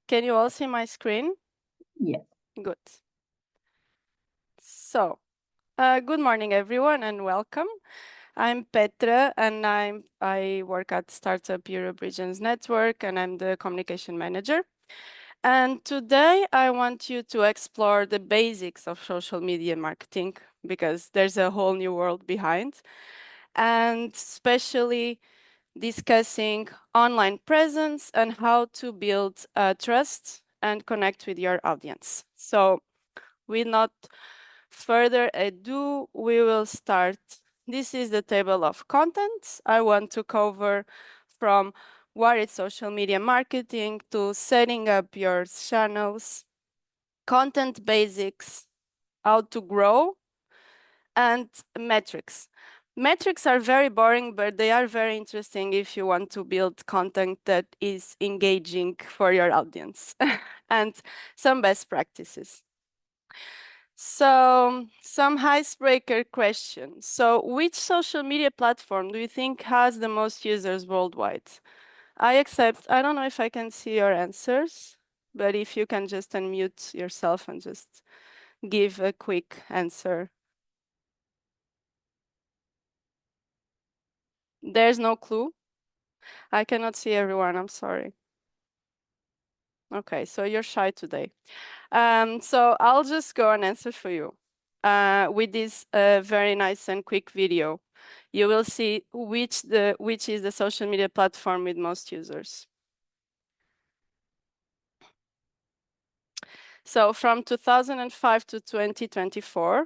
Can you all see my screen? Yes. Good. So, good morning, everyone, and welcome. I'm Petra, and I work at Startup Europe Regions Network, and I'm the communication manager. And today, I want you to explore the basics of social media marketing, because there's a whole new world behind, and especially discussing online presence and how to build trust and connect with your audience. So, with not further ado, we will start. This is the table of contents I want to cover, from what is social media marketing to setting up your channels, content basics, how to grow, and metrics. Metrics are very boring, but they are very interesting if you want to build content that is engaging for your audience, and some best practices. So, some icebreaker questions. So, which social media platform do you think has the most users worldwide? I don't know if I can see your answers, but if you can just unmute yourself and just give a quick answer. There's no clue. I cannot see everyone, I'm sorry. Okay, so you're shy today. So I'll just go and answer for you with this very nice and quick video. You will see which is the social media platform with most users. So from 2005 to 2024,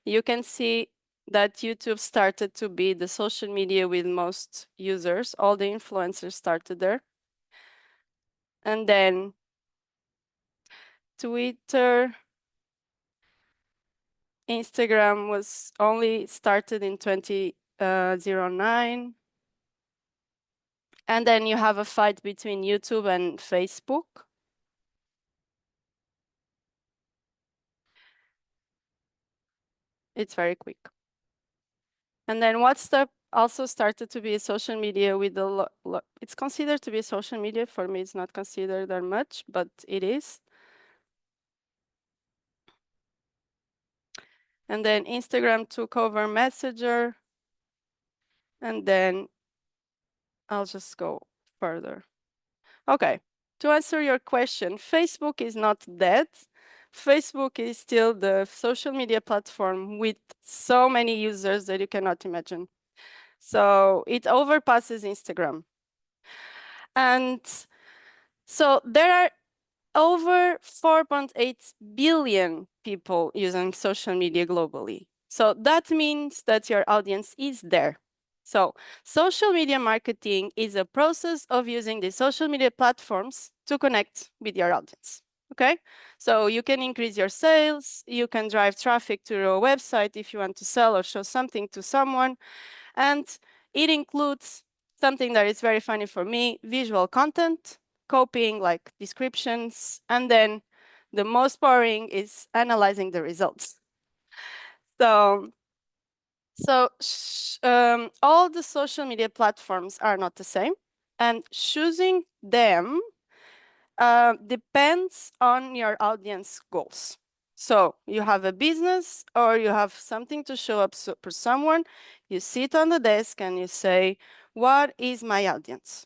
you can see that YouTube started to be the social media with most users. All the influencers started there. And then Twitter, Instagram was only started in 2009. And then you have a fight between YouTube and Facebook. It's very quick. And then WhatsApp also started to be a social media with a lot. It's considered to be a social media. For me, it's not considered that much, but it is. And then Instagram took over Messenger. And then I'll just go further. Okay, to answer your question, Facebook is not dead. Facebook is still the social media platform with so many users that you cannot imagine. So it overpasses Instagram. And so there are over 4.8 billion people using social media globally. So that means that your audience is there. So social media marketing is a process of using the social media platforms to connect with your audience. Okay, so you can increase your sales, you can drive traffic to your website if you want to sell or show something to someone. And it includes something that is very funny for me, visual content, copying like descriptions, and then the most boring is analyzing the results. So all the social media platforms are not the same, and choosing them depends on your audience goals. So you have a business or you have something to show up for someone, you sit on the desk and you say, what is my audience?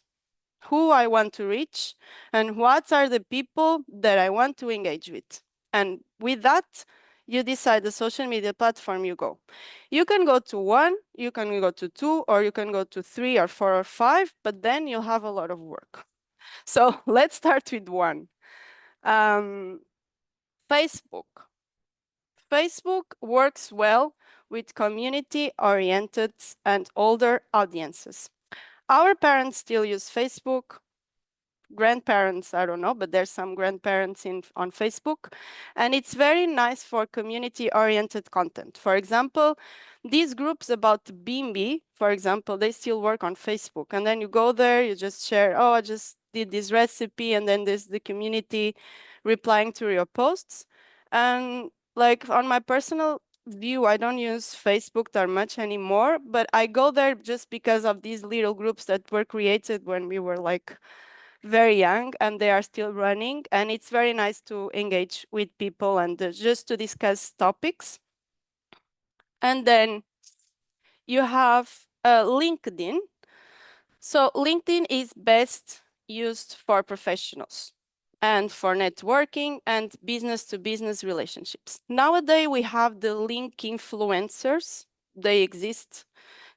Who I want to reach, and what are the people that I want to engage with? And with that, you decide the social media platform you go. You can go to one, you can go to two, or you can go to 3 or 4 or 5, but then you'll have a lot of work. So let's start with one. Facebook. Facebook works well with community-oriented and older audiences. Our parents still use Facebook. Grandparents, I don't know, but there's some grandparents on Facebook. And it's very nice for community-oriented content. For example, these groups about Bimbi, for example, they still work on Facebook. And then you go there, you just share, oh, I just did this recipe, and then there's the community replying to your posts. And like on my personal view, I don't use Facebook that much anymore, but I go there just because of these little groups that were created when we were like very young and they are still running, and it's very nice to engage with people and just to discuss topics. And then you have LinkedIn. So LinkedIn is best used for professionals and for networking and business-to-business relationships. Nowadays, we have the link influencers. They exist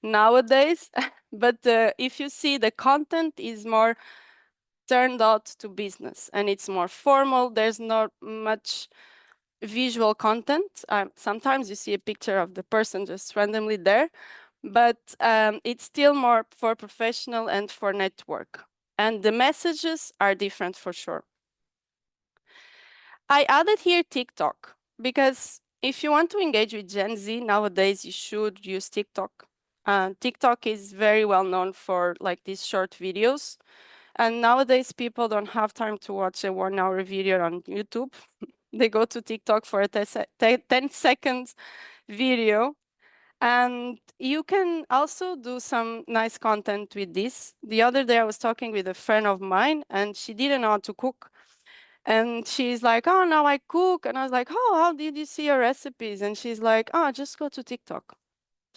nowadays, but if you see, the content is more turned out to business and it's more formal. There's not much visual content. Sometimes you see a picture of the person just randomly there, but it's still more for professional and for network. And the messages are different for sure. I added here TikTok because if you want to engage with Gen Z nowadays, you should use TikTok. TikTok is very well known for like these short videos. And nowadays people don't have time to watch a 1 hour video on YouTube. They go to TikTok for a 10 seconds video. And you can also do some nice content with this. The other day I was talking with a friend of mine and she didn't know how to cook. And she's like, oh, now I cook. And I was like, oh, how did you see your recipes? And she's like, oh, just go to TikTok.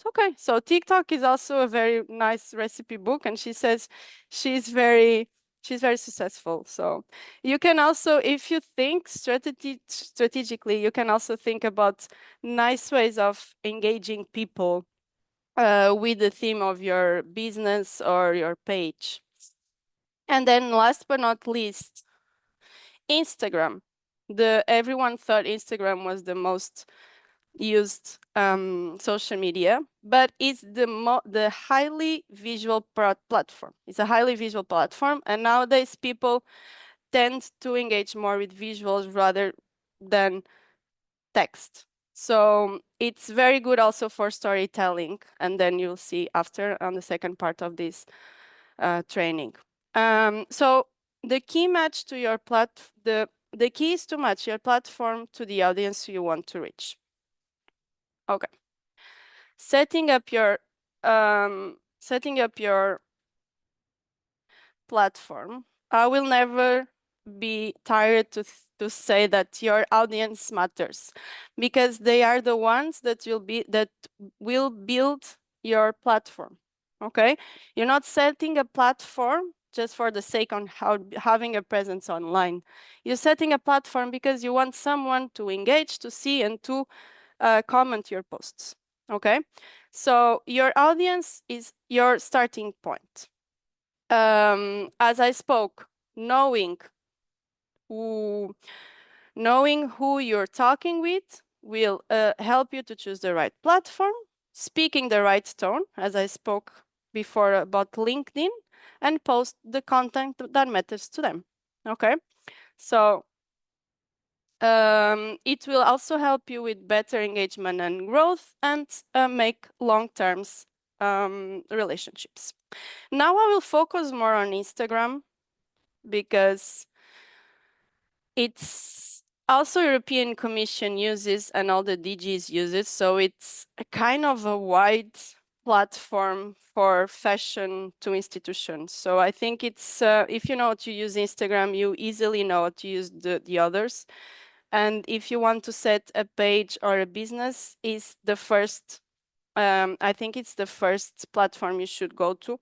Okay, so TikTok is also a very nice recipe book. And she says she's very successful. So you can also, if you think strategically, you can also think about nice ways of engaging people with the theme of your business or your page. And then last but not least, Instagram. Everyone thought Instagram was the most used social media, but it's the highly visual platform. It's a highly visual platform, and nowadays people tend to engage more with visuals rather than text. So it's very good also for storytelling, and then you'll see after on the second part of this training. So the key match to your the key is to match your platform to the audience you want to reach. Okay. Setting up your platform. I will never be tired to say that your audience matters, because they are the ones that will build your platform. Okay, you're not setting a platform just for the sake of having a presence online. You're setting a platform because you want someone to engage, to see, and to comment your posts. Okay, so your audience is your starting point. As I spoke, knowing who you're talking with will help you to choose the right platform, speaking the right tone, as I spoke before about LinkedIn, and post the content that matters to them. Okay, so it will also help you with better engagement and growth, and make long-term relationships. Now I will focus more on Instagram because it's also European Commission uses and all the DGs use it. So it's a kind of a wide platform for fashion to institutions. So I think it's, if you know how to use Instagram, you easily know how to use the others. And if you want to set a page or a business, is the first, I think it's the first platform you should go to.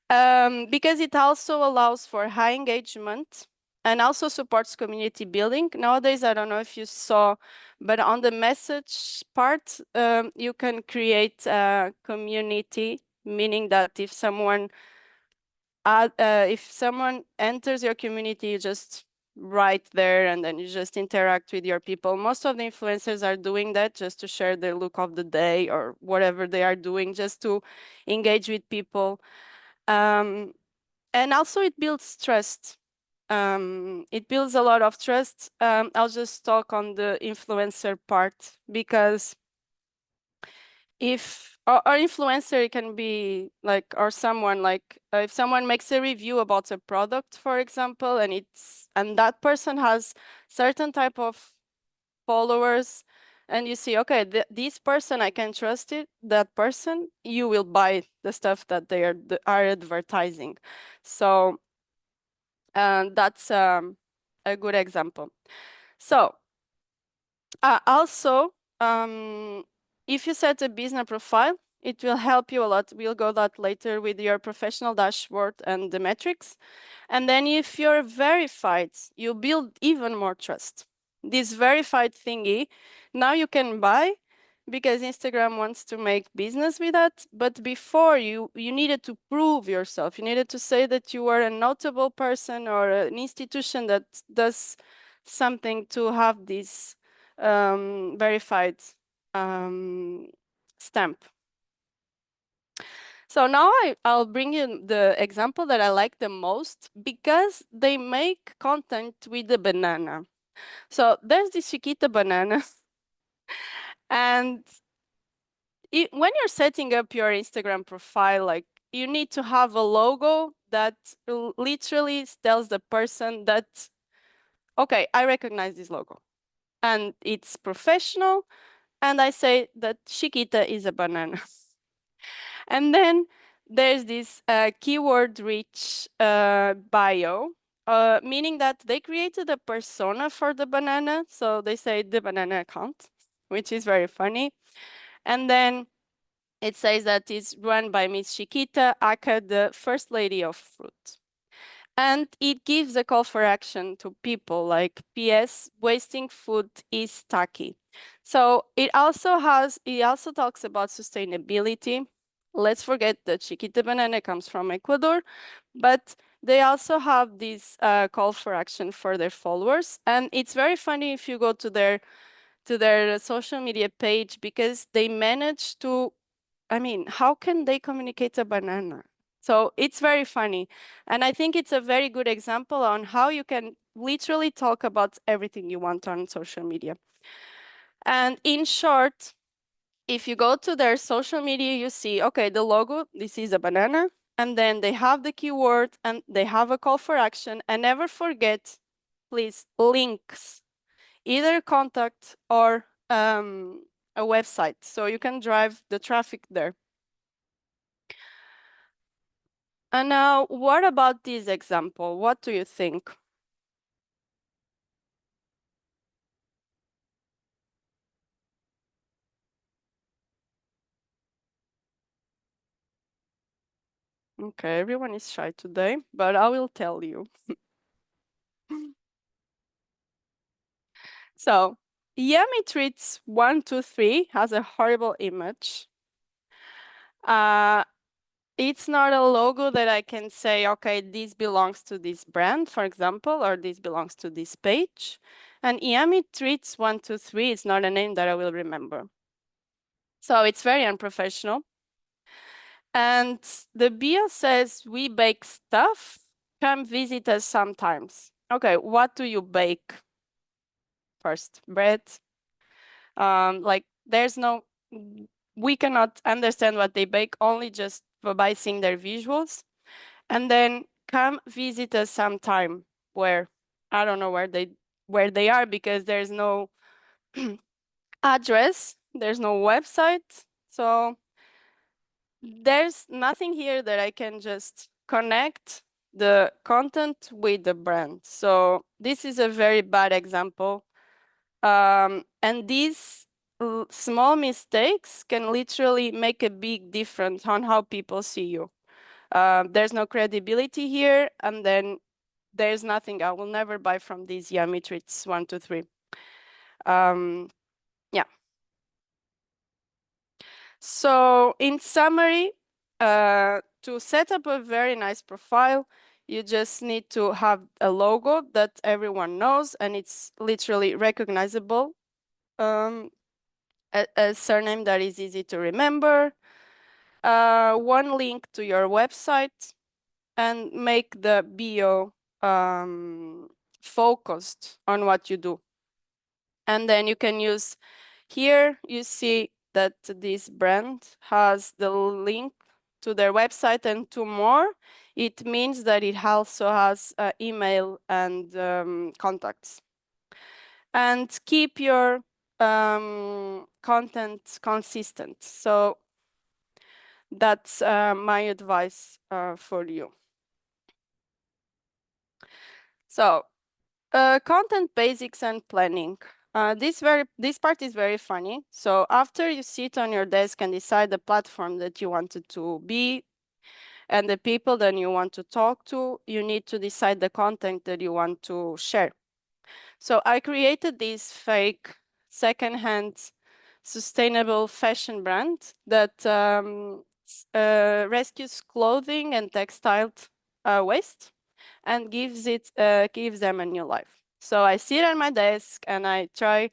Because it also allows for high engagement and also supports community building. Nowadays, I don't know if you saw, but on the message part, you can create a community, meaning that if someone enters your community, you just write there and then you just interact with your people. Most of the influencers are doing that just to share their look of the day or whatever they are doing, just to engage with people. And also it builds trust. It builds a lot of trust. I'll just talk on the influencer part, because if our influencer can be like, or someone like, if someone makes a review about a product, for example, and that person has certain type of followers, and you see, okay, this person, I can trust it, that person, you will buy the stuff that they are advertising. So That's a good example. So also, if you set a business profile, it will help you a lot. We'll go that later with your professional dashboard and the metrics. And then if you're verified, you build even more trust. This verified thingy, now you can buy because Instagram wants to make business with that. But before you needed to prove yourself. You needed to say that you were a notable person or an institution that does something to have this verified stamp. So now I'll bring you the example that I like the most because they make content with the banana. So there's this Chiquita banana. And when you're setting up your Instagram profile, like you need to have a logo that literally tells the person that, okay, I recognize this logo and it's professional. And I say that Chiquita is a banana. And then there's this keyword-rich bio, meaning that they created a persona for the banana. So they say the banana account, which is very funny. And then it says that it's run by Miss Chiquita Aka, the First Lady of Fruit. And it gives a call for action to people like PS, wasting food is tacky. So it also talks about sustainability. Let's forget that Chiquita Banana comes from Ecuador, but they also have this call for action for their followers. And it's very funny if you go to their social media page because they manage to, I mean, how can they communicate a banana? So it's very funny. And I think it's a very good example on how you can literally talk about everything you want on social media. And in short, if you go to their social media, you see, okay, the logo, this is a banana, and then they have the keyword and they have a call for action. And never forget, please, links, either contact or a website, so you can drive the traffic there. And now, what about this example? What do you think? Okay, everyone is shy today, but I will tell you. So, Yummy Treats 123 has a horrible image. It's not a logo that I can say, okay, this belongs to this brand, for example, or this belongs to this page. And Yummy Treats 123 is not a name that I will remember. So it's very unprofessional. And the bio says, we bake stuff, come visit us sometimes. Okay, what do you bake? First, bread. Like there's no, we cannot understand what they bake only just by seeing their visuals. And then come visit us sometime, where I don't know where they are because there's no address, there's no website. So there's nothing here that I can just connect the content with the brand. So this is a very bad example. And these small mistakes can literally make a big difference on how people see you. There's no credibility here, and then there's nothing. I will never buy from these Yummy Treats 123. Yeah. So in summary, to set up a very nice profile, you just need to have a logo that everyone knows and it's literally recognizable. A surname that is easy to remember, one link to your website, and make the bio focused on what you do. And then you can use, here you see that this brand has the link to their website and to more. It means that it also has email and contacts. And keep your content consistent. So that's my advice for you. So, content basics and planning. This part is very funny. So after you sit on your desk and decide the platform that you wanted to be and the people that you want to talk to, you need to decide the content that you want to share. So I created this fake secondhand sustainable fashion brand that rescues clothing and textile waste and gives them a new life. So I sit at my desk and I try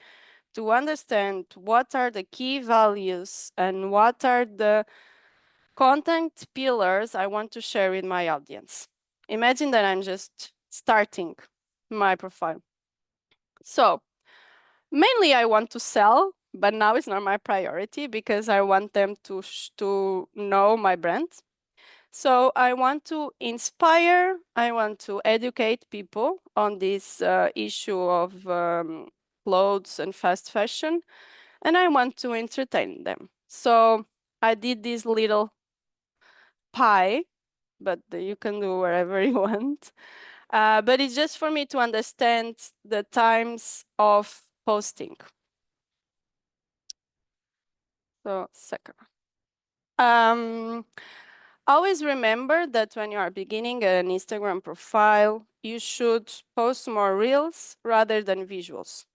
to understand what are the key values and what are the content pillars I want to share with my audience. Imagine that I'm just starting my profile. So mainly I want to sell, but now it's not my priority because I want them to know my brand. So I want to inspire, I want to educate people on this issue of clothes and fast fashion, and I want to entertain them. So I did this little pie, but you can do wherever you want. But it's just for me to understand the times of posting. So second. Always remember that when you are beginning an Instagram profile, you should post more reels rather than visuals.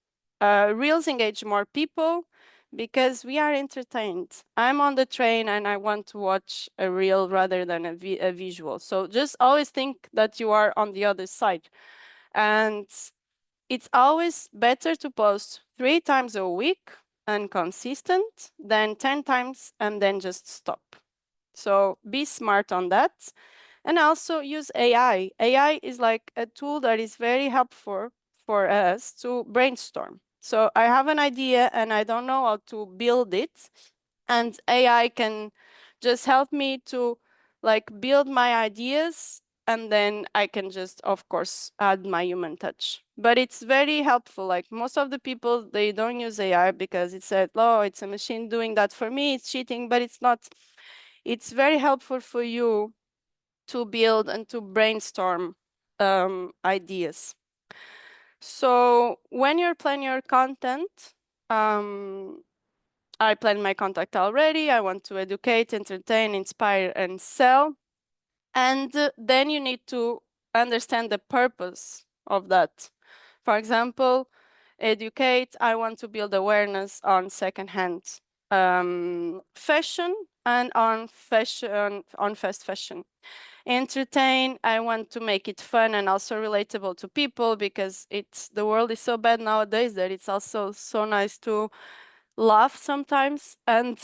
Reels engage more people because we are entertained. I'm on the train and I want to watch a reel rather than a visual. So just always think that you are on the other side. And it's always better to post 3 times a week and consistent than 10 times and then just stop. So be smart on that. And also use AI. AI is like a tool that is very helpful for us to brainstorm. So I have an idea and I don't know how to build it. And AI can just help me to like build my ideas, and then I can just, of course, add my human touch. But it's very helpful. Like most of the people, they don't use AI because it said, oh, it's a machine doing that for me, it's cheating, but it's not. It's very helpful for you to build and to brainstorm ideas. So when you're planning your content, I plan my content already. I want to educate, entertain, inspire, and sell. And then you need to understand the purpose of that. For example, educate, I want to build awareness on secondhand fashion and on fast fashion. Entertain, I want to make it fun and also relatable to people because the world is so bad nowadays that it's also so nice to laugh sometimes. And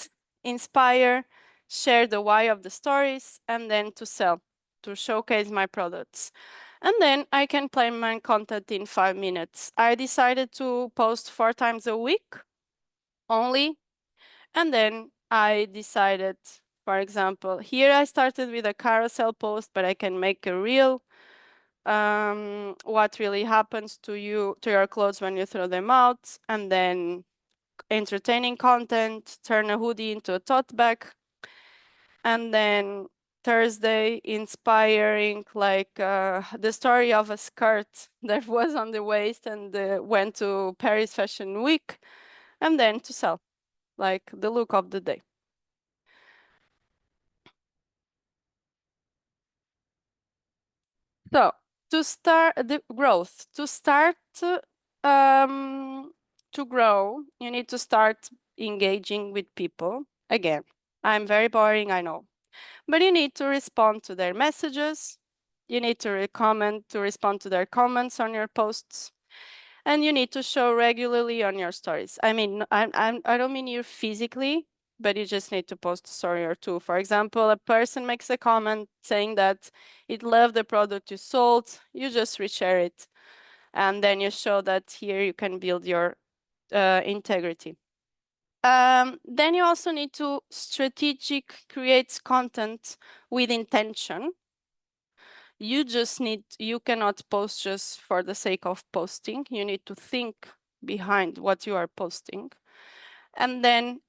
inspire, share the why of the stories, and then to sell, to showcase my products. And then I can plan my content in 5 minutes. I decided to post 4 times a week only. And then I decided, for example, here I started with a carousel post, but I can make a reel. What really happens to your clothes when you throw them out, and then entertaining content, turn a hoodie into a tote bag. And then Thursday, inspiring, like the story of a skirt that was on the waist and went to Paris Fashion Week, and then to sell, like the look of the day. So to start the growth, to grow, you need to start engaging with people. Again, I'm very boring, I know. But you need to respond to their messages. You need to respond to their comments on your posts. And you need to show regularly on your stories. I mean, I don't mean you physically, but you just need to post a story or two. For example, a person makes a comment saying that it loved the product you sold, you just reshare it. And then you show that here you can build your integrity. Then you also need to create content with intention. You cannot post just for the sake of posting. You need to think behind what you are posting. And then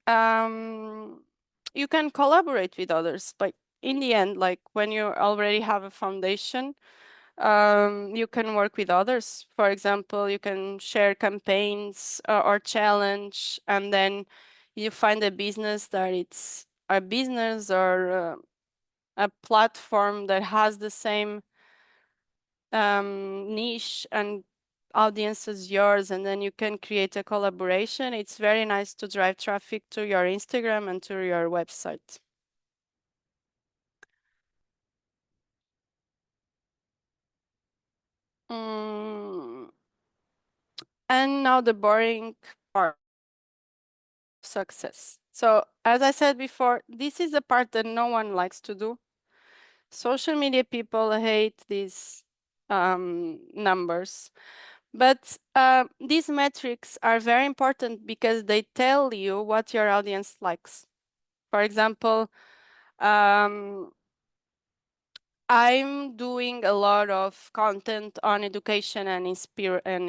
you can collaborate with others. But in the end, like when you already have a foundation, You can work with others. For example, you can share campaigns or challenge, and then you find a business that it's a business or a platform that has the same niche and audience as yours, and then you can create a collaboration. It's very nice to drive traffic to your Instagram and to your website. And now the boring part, success. So as I said before, this is the part that no one likes to do. Social media people hate these numbers. But these metrics are very important because they tell you what your audience likes. For example, I'm doing a lot of content on education and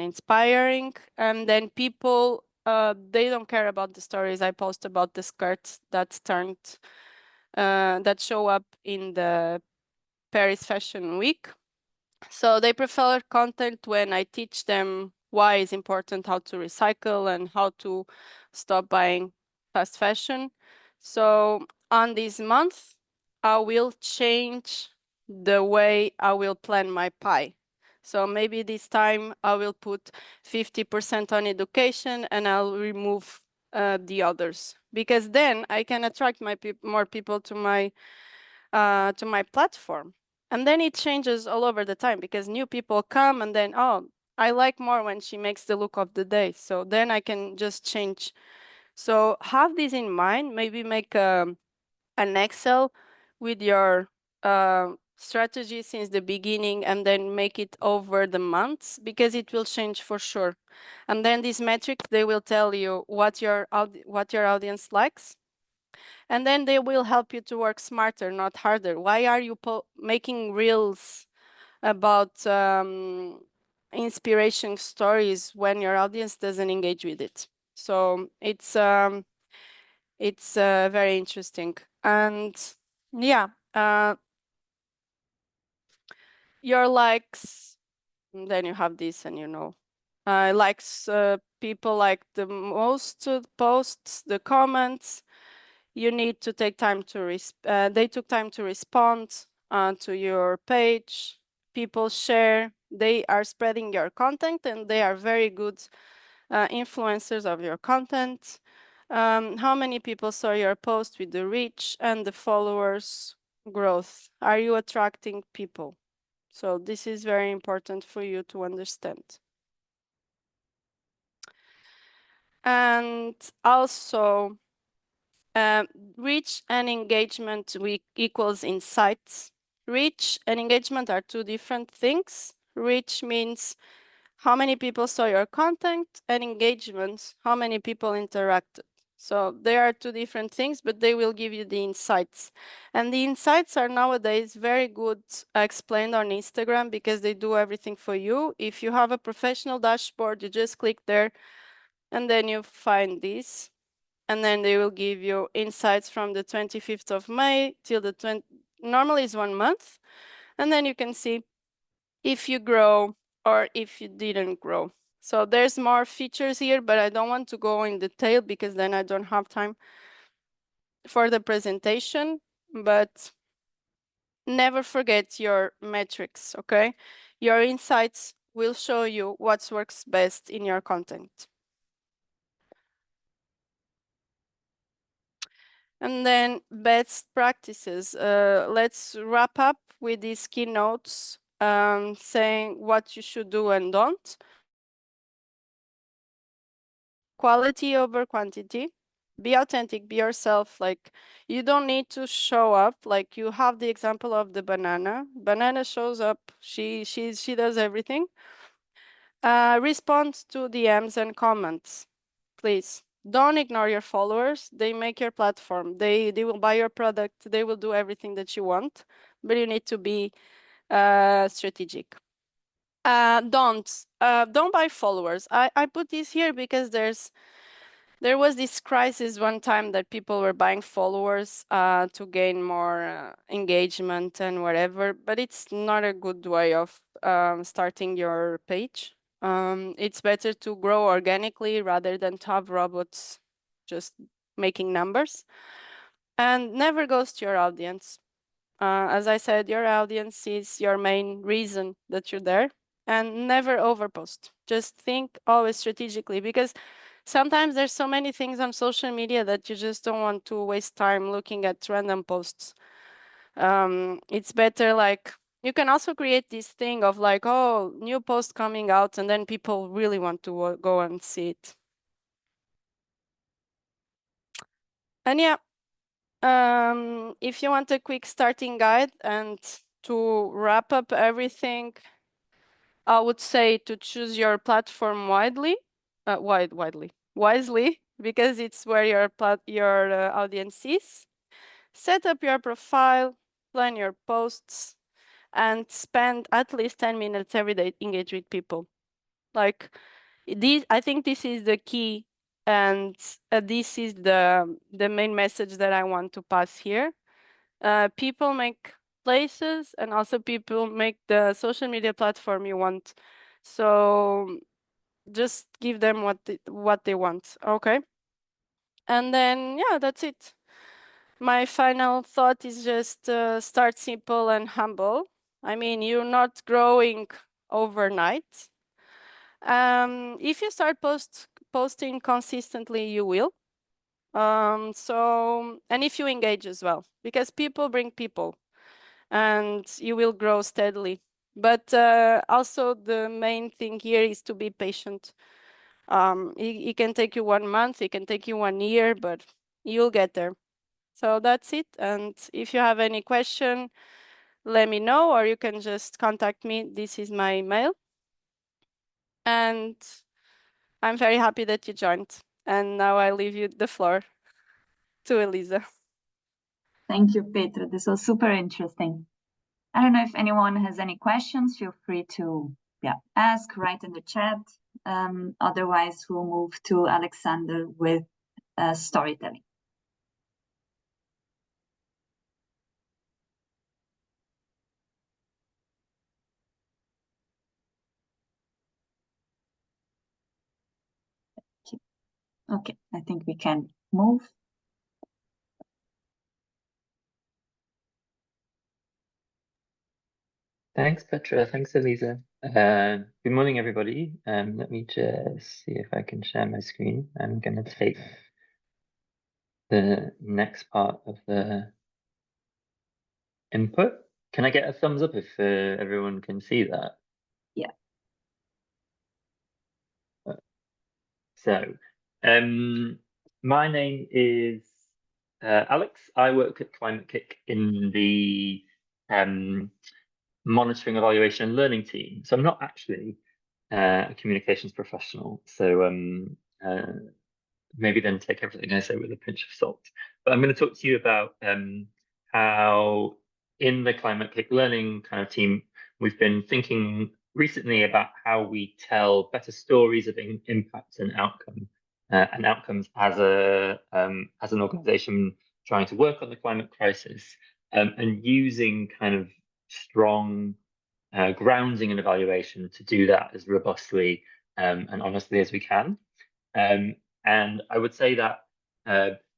inspiring, and then people they don't care about the stories I post about the skirts that show up in the Paris Fashion Week. So they prefer content when I teach them why it's important, how to recycle and how to stop buying fast fashion. So on this month, I will change the way I will plan my pie. So maybe this time I will put 50% on education and I'll remove the others, because then I can attract more people to my platform. And then it changes all over the time because new people come and then, oh, I like more when she makes the look of the day. So then I can just change. So have this in mind, maybe make an Excel with your strategy since the beginning and then make it over the months, because it will change for sure. And then these metrics, they will tell you what your audience likes. And then they will help you to work smarter, not harder. Why are you making reels about inspiration stories when your audience doesn't engage with it? So it's very interesting. And yeah, your likes, then you have this, and likes, people like the most posts, the comments. You need to take time to they took time to respond to your page. People share, they are spreading your content, and they are very good influencers of your content. How many people saw your post with the reach and the followers growth? Are you attracting people? So this is very important for you to understand. And also, reach and engagement equals insights. Reach and engagement are two different things. Reach means how many people saw your content, and engagement, how many people interacted. So there are two different things, but they will give you the insights. And the insights are nowadays very good explained on Instagram because they do everything for you. If you have a professional dashboard, you just click there and then you find this. And then they will give you insights from the 25th of May till the 20th. Normally it's 1 month. And then you can see if you grow or if you didn't grow. So there's more features here, but I don't want to go in detail because then I don't have time for the presentation. But never forget your metrics, okay? Your insights will show you what works best in your content. And then best practices. Let's wrap up with these keynotes saying what you should do and don't. Quality over quantity. Be authentic, be yourself. Like, you don't need to show up. Like, you have the example of the banana. Banana shows up. She does everything. Respond to DMs and comments, please. Don't ignore your followers. They make your platform. They will buy your product. They will do everything that you want, but you need to be strategic. Don't buy followers. I put this here because there was this crisis one time that people were buying followers to gain more engagement and whatever, but it's not a good way of starting your page. It's better to grow organically rather than to have robots just making numbers. And never ghost your audience. As I said, your audience is your main reason that you're there. And never overpost. Just think always strategically, because sometimes there's so many things on social media that you just don't want to waste time looking at random posts. It's better, like, you can also create this thing of like, oh, new post coming out, and then people really want to go and see it. And yeah, if you want a quick starting guide and to wrap up everything, I would say to choose your platform wisely, because it's where your audience is. Set up your profile, plan your posts, and spend at least 10 minutes every day engage with people. Like this, I think this is the key, and this is the main message that I want to pass here. People make places, and also people make the social media platform you want. So just give them what they want, okay? And then, yeah, that's it. My final thought is just start simple and humble. I mean, you're not growing overnight. If you start posting consistently, you will. And if you engage as well, because people bring people, and you will grow steadily. But also the main thing here is to be patient. It can take you 1 month, it can take you 1 year, but you'll get there. So that's it. And if you have any question, let me know, or you can just contact me. This is my mail. And I'm very happy that you joined. And now I leave you the floor to Elisa. Thank you, Petra. This was super interesting. I don't know if anyone has any questions. Feel free to ask, write in the chat. Otherwise, we'll move to Alexander with storytelling. Okay, I think we can move. Thanks, Petra. Thanks, Elisa. Good morning, everybody. Let me just see if I can share my screen. I'm going to take the next part of the input. Can I get a thumbs up if everyone can see that? Yeah. So, my name is Alex. I work at Climate Kick in the monitoring, evaluation, and learning team. So I'm not actually a communications professional. So maybe then take everything I say with a pinch of salt. But I'm going to talk to you about how in the Climate Kick learning kind of team, we've been thinking recently about how we tell better stories of impact and outcomes as an organization trying to work on the climate crisis, and using kind of strong grounding and evaluation to do that as robustly and honestly as we can. And I would say that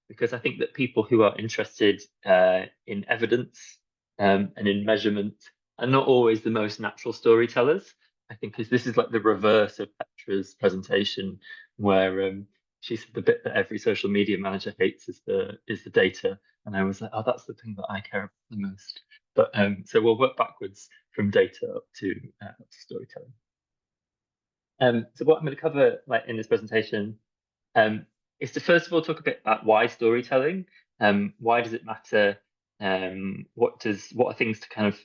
because I think that people who are interested in evidence and in measurement are not always the most natural storytellers. I think because this is like the reverse of Petra's presentation, where she said the bit that every social media manager hates is the data, and I was like, oh, that's the thing that I care about the most. But so we'll work backwards from data up to storytelling. So what I'm going to cover, like in this presentation, is to first of all talk a bit about why storytelling. Why does it matter? What are things to kind of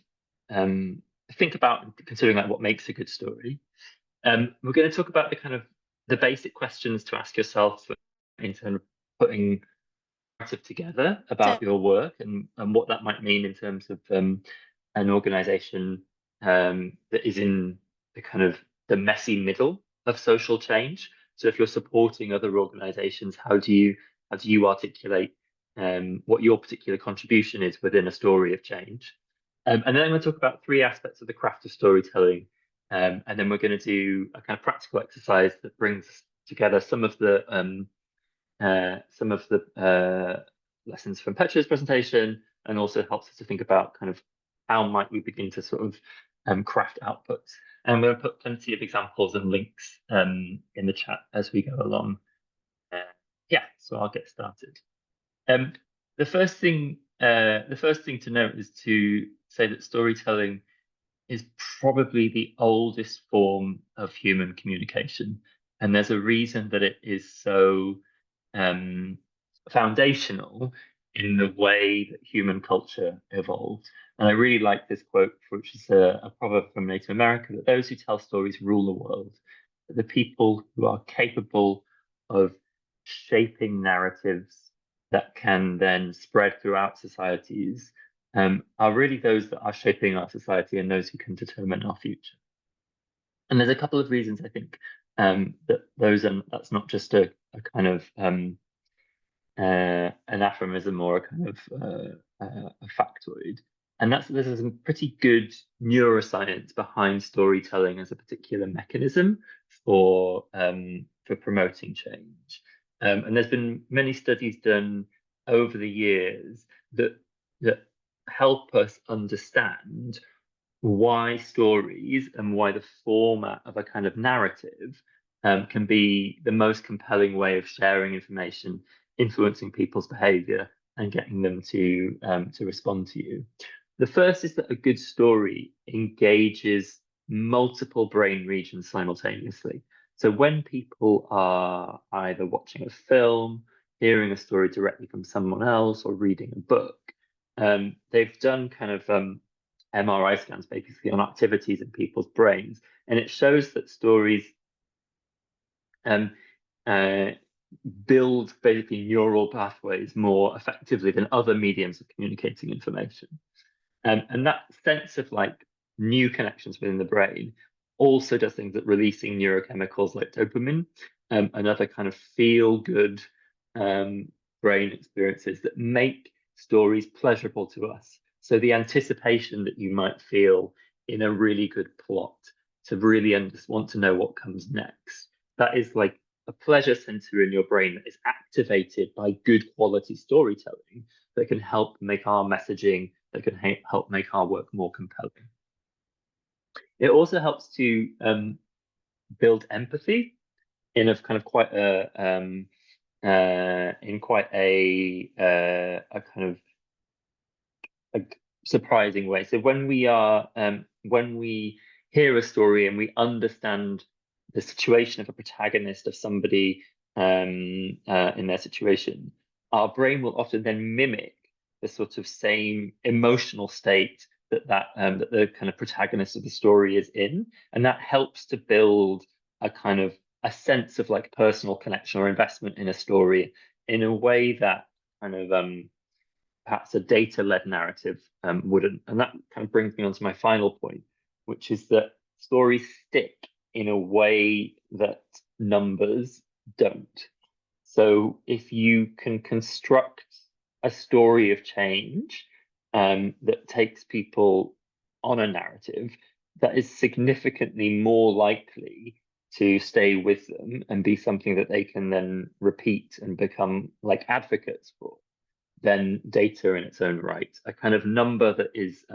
think about, considering like what makes a good story? We're going to talk about the basic questions to ask yourself in terms of putting narrative together about your work and what that might mean in terms of an organization that is in the kind of the messy middle of social change. So if you're supporting other organizations, how do you articulate what your particular contribution is within a story of change? And then I'm going to talk about 3 aspects of the craft of storytelling. And then we're going to do a kind of practical exercise that brings together some of the lessons from Petra's presentation, and also helps us to think about kind of how might we begin to sort of craft outputs. And I'm going to put plenty of examples and links in the chat as we go along. Yeah, so I'll get started. The first thing to note is to say that storytelling is probably the oldest form of human communication, and there's a reason that it is so foundational in the way that human culture evolved. And I really like this quote, which is a proverb from Native America, that those who tell stories rule the world. The people who are capable of shaping narratives that can then spread throughout societies are really those that are shaping our society and those who can determine our future. And there's a couple of reasons I think that that's not just a kind of an aphorism or a kind of a factoid. And there's some pretty good neuroscience behind storytelling as a particular mechanism for promoting change. And there's been many studies done over the years that help us understand why stories and why the format of a kind of narrative can be the most compelling way of sharing information, influencing people's behavior, and getting them to respond to you. The first is that a good story engages multiple brain regions simultaneously. So when people are either watching a film, hearing a story directly from someone else, or reading a book, they've done kind of MRI scans basically on activities in people's brains, and it shows that stories build basically neural pathways more effectively than other mediums of communicating information. And that sense of like new connections within the brain also does things that releasing neurochemicals like dopamine, and other kind of feel-good brain experiences that make stories pleasurable to us. So the anticipation that you might feel in a really good plot to really want to know what comes next, that is like a pleasure center in your brain that is activated by good quality storytelling that can help make our messaging, that can help make our work more compelling. It also helps to build empathy in a kind of quite a kind of a surprising way. So when we hear a story and we understand the situation of a protagonist, of somebody in their situation, our brain will often then mimic the sort of same emotional state that the kind of protagonist of the story is in, and that helps to build a kind of a sense of like personal connection or investment in a story in a way that kind of perhaps a data-led narrative wouldn't. And that kind of brings me on to my final point, which is that stories stick in a way that numbers don't. So if you can construct a story of change that takes people on a narrative, that is significantly more likely to stay with them and be something that they can then repeat and become like advocates for, than data in its own right. A kind of number that is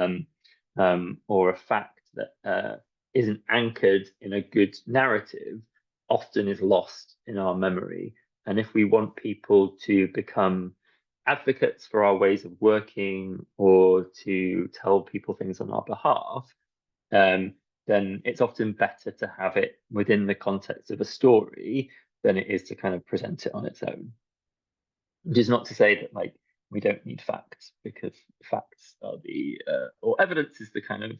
or a fact that isn't anchored in a good narrative often is lost in our memory. And if we want people to become advocates for our ways of working or to tell people things on our behalf, then it's often better to have it within the context of a story than it is to kind of present it on its own. Which is not to say that like we don't need facts, because facts are or evidence is the kind of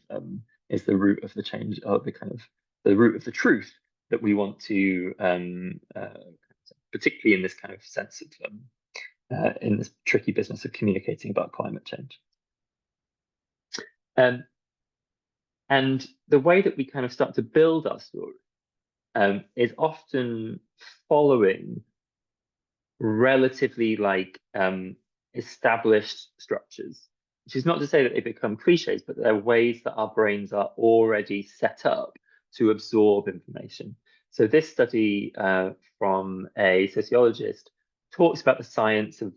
is the root of the change, or the kind of the root of the truth that we want to particularly in this kind of sense of in this tricky business of communicating about climate change. And the way that we kind of start to build our story is often following relatively like established structures. which is not to say that they become cliches, but they're ways that our brains are already set up to absorb information. So this study from a sociologist talks about the science of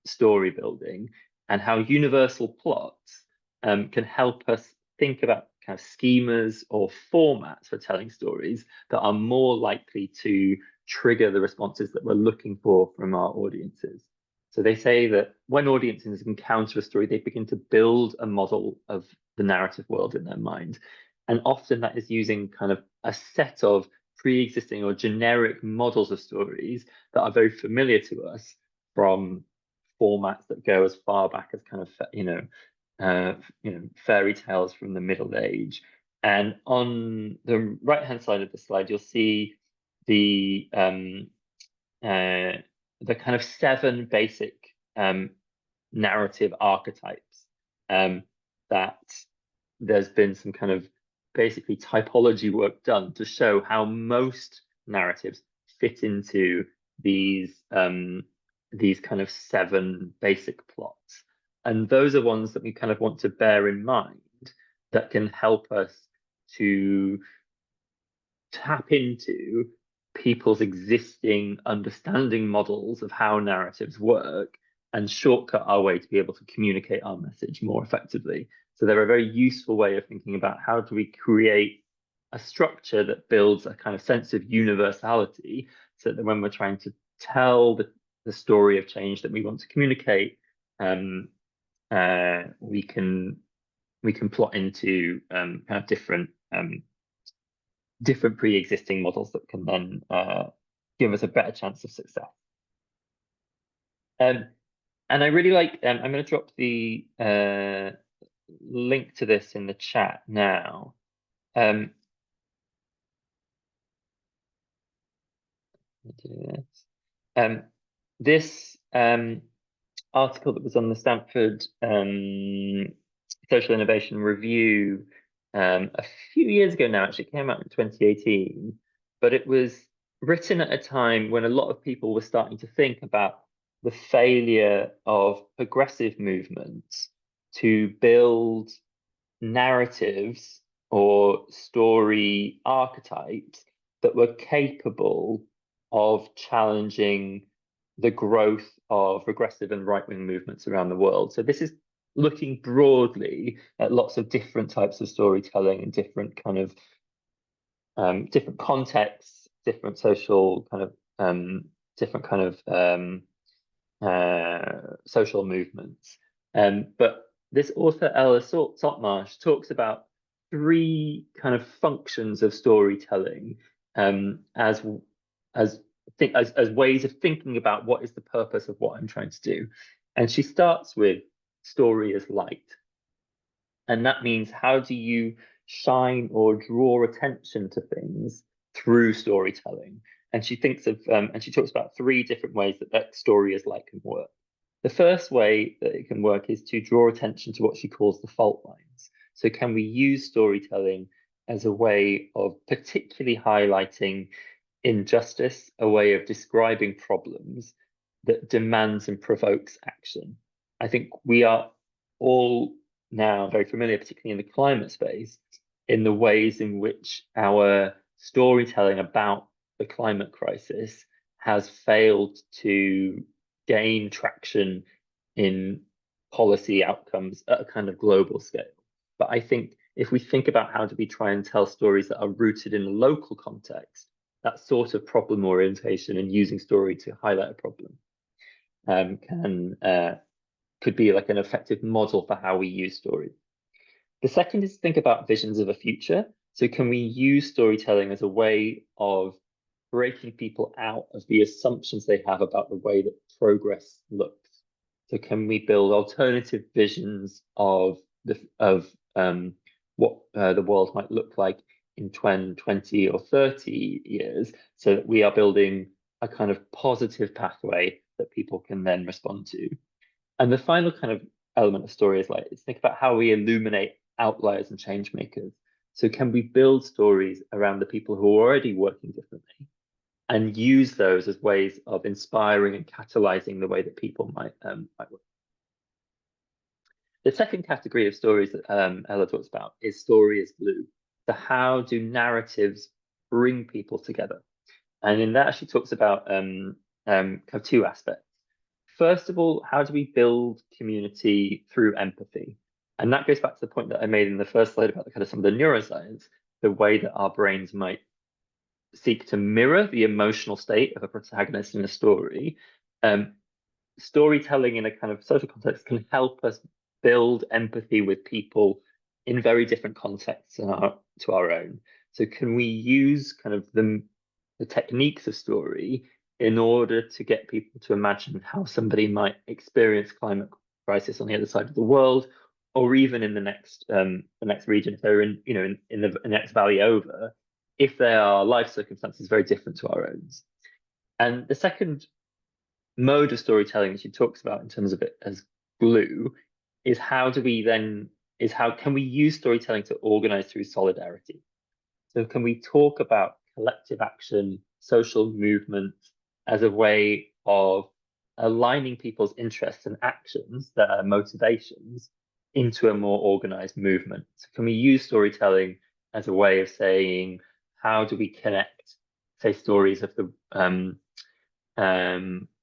story building and how universal plots can help us think about kind of schemas or formats for telling stories that are more likely to trigger the responses that we're looking for from our audiences. So they say that when audiences encounter a story, they begin to build a model of the narrative world in their mind. And often that is using kind of a set of pre-existing or generic models of stories that are very familiar to us from formats that go as far back as kind of, fairy tales from the Middle Age. And on the right-hand side of the slide, you'll see the kind of 7 basic narrative archetypes that there's been some kind of basically typology work done to show how most narratives fit into these kind of 7 basic plots. And those are ones that we kind of want to bear in mind that can help us to tap into people's existing understanding models of how narratives work and shortcut our way to be able to communicate our message more effectively. So they're a very useful way of thinking about how do we create a structure that builds a kind of sense of universality so that when we're trying to tell the story of change that we want to communicate, we can plot into kind of different pre-existing models that can then give us a better chance of success. And I really like, I'm going to drop the link to this in the chat now. This article that was on the Stanford Social Innovation Review a few years ago now, actually came out in 2018, but it was written at a time when a lot of people were starting to think about the failure of progressive movements to build narratives or story archetypes that were capable of challenging the growth of regressive and right-wing movements around the world. So this is looking broadly at lots of different types of storytelling and different kind of different contexts, different social kind of social movements. But this author Ella Saltmarsh talks about 3 kind of functions of storytelling as ways of thinking about what is the purpose of what I'm trying to do. And she starts with story as light. And that means how do you shine or draw attention to things through storytelling? And she thinks of, and she talks about 3 different ways that story as light can work. The first way that it can work is to draw attention to what she calls the fault lines. So can we use storytelling as a way of particularly highlighting injustice, a way of describing problems that demands and provokes action? I think we are all now very familiar, particularly in the climate space, in the ways in which our storytelling about the climate crisis has failed to gain traction in policy outcomes at a kind of global scale. But I think if we think about how do we try and tell stories that are rooted in a local context, that sort of problem orientation and using story to highlight a problem could be like an effective model for how we use story. The second is to think about visions of a future. So can we use storytelling as a way of breaking people out of the assumptions they have about the way that progress looks? So can we build alternative visions of what the world might look like in 20 or 30 years, so that we are building a kind of positive pathway that people can then respond to? And the final kind of element of story is think about how we illuminate outliers and change makers. So can we build stories around the people who are already working differently and use those as ways of inspiring and catalyzing the way that people might work? The second category of stories that Ella talks about is story as glue. So how do narratives bring people together? And in that, she talks about kind of two aspects. First of all, how do we build community through empathy? And that goes back to the point that I made in the first slide about the kind of some of the neuroscience, the way that our brains might seek to mirror the emotional state of a protagonist in a story. Storytelling in a kind of social context can help us build empathy with people in very different contexts to our own. So can we use kind of the techniques of story in order to get people to imagine how somebody might experience climate crisis on the other side of the world, or even in the next region, if they're in the next valley over, if their life circumstances very different to our own. And the second mode of storytelling that she talks about in terms of it as glue is how can we use storytelling to organize through solidarity? So can we talk about collective action, social movement as a way of aligning people's interests and actions, their motivations, into a more organized movement? So can we use storytelling as a way of saying, how do we connect, say, stories of the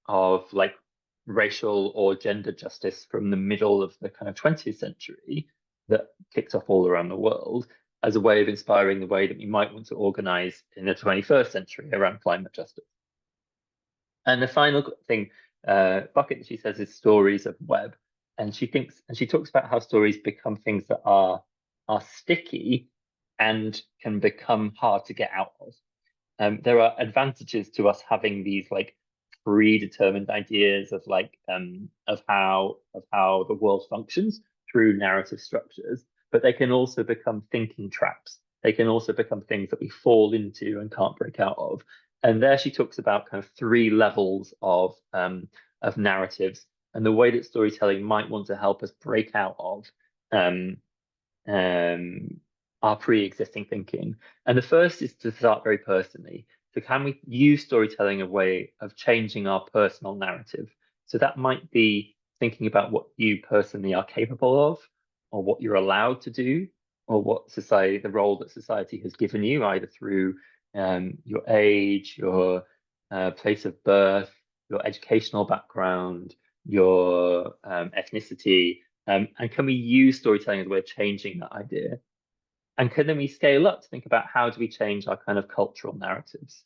of like racial or gender justice from the middle of the kind of 20th century that kicked off all around the world as a way of inspiring the way that we might want to organize in the 21st century around climate justice. And the final thing, bucket that she says is stories of web. And she talks about how stories become things that are sticky and can become hard to get out of. There are advantages to us having these like predetermined ideas of like of how the world functions through narrative structures, but they can also become thinking traps. They can also become things that we fall into and can't break out of. And there she talks about kind of 3 levels of narratives and the way that storytelling might want to help us break out of our pre-existing thinking. And the first is to start very personally. So can we use storytelling as a way of changing our personal narrative? So that might be thinking about what you personally are capable of, or what you're allowed to do, or what the role that society has given you, either through your age, your place of birth, your educational background, your ethnicity, and can we use storytelling as a way of changing that idea? And then we scale up to think about how do we change our kind of cultural narratives?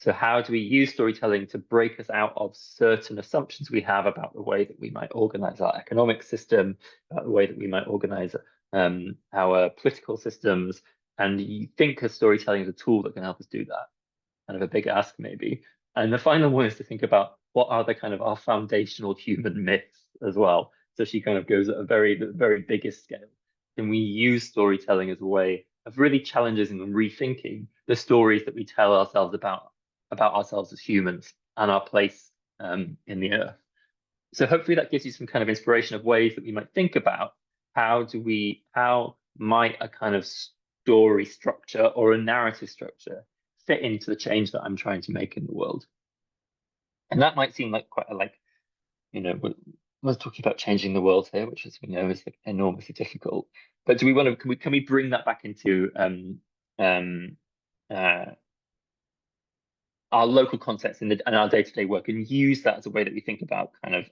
So how do we use storytelling to break us out of certain assumptions we have about the way that we might organize our economic system, about the way that we might organize our political systems? And you think of storytelling as a tool that can help us do that. Kind of a big ask, maybe. And the final one is to think about what are the kind of our foundational human myths as well. So she kind of goes at a very biggest scale. Can we use storytelling as a way of really challenging and rethinking the stories that we tell ourselves about ourselves as humans and our place in the earth? So hopefully that gives you some kind of inspiration of ways that we might think about how might a kind of story structure or a narrative structure fit into the change that I'm trying to make in the world. And that might seem like quite we're talking about changing the world here, which, as we know, is like enormously difficult. But do we want to? Can we bring that back into our local context and our day-to-day work, and use that as a way that we think about kind of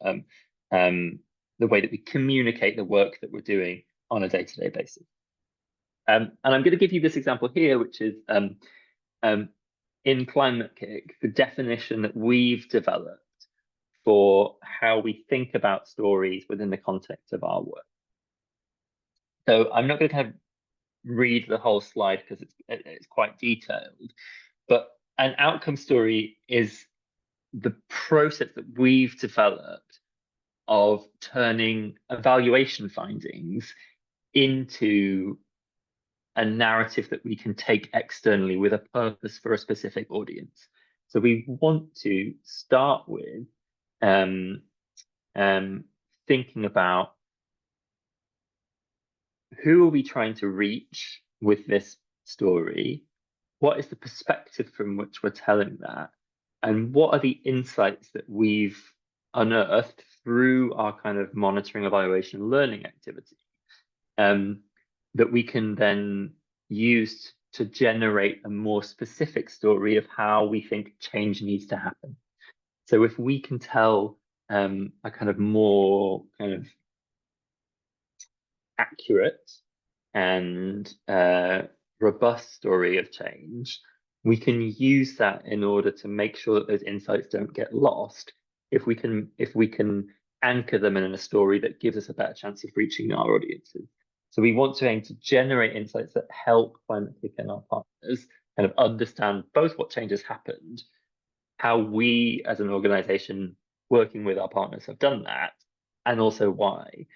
the way that we communicate the work that we're doing on a day-to-day basis? And I'm going to give you this example here, which is in Climate Kick, the definition that we've developed for how we think about stories within the context of our work. So I'm not going to kind of read the whole slide because it's quite detailed, but an outcome story is the process that we've developed of turning evaluation findings into a narrative that we can take externally with a purpose for a specific audience. So we want to start with thinking about who are we trying to reach with this story? What is the perspective from which we're telling that? And what are the insights that we've unearthed through our kind of monitoring, evaluation, learning activity, that we can then use to generate a more specific story of how we think change needs to happen. So if we can tell a kind of more kind of accurate and robust story of change, we can use that in order to make sure that those insights don't get lost. If we can anchor them in a story that gives us a better chance of reaching our audiences. So we want to aim to generate insights that help Climate Kick and our partners kind of understand both what change has happened, how we as an organization working with our partners have done that, and also why.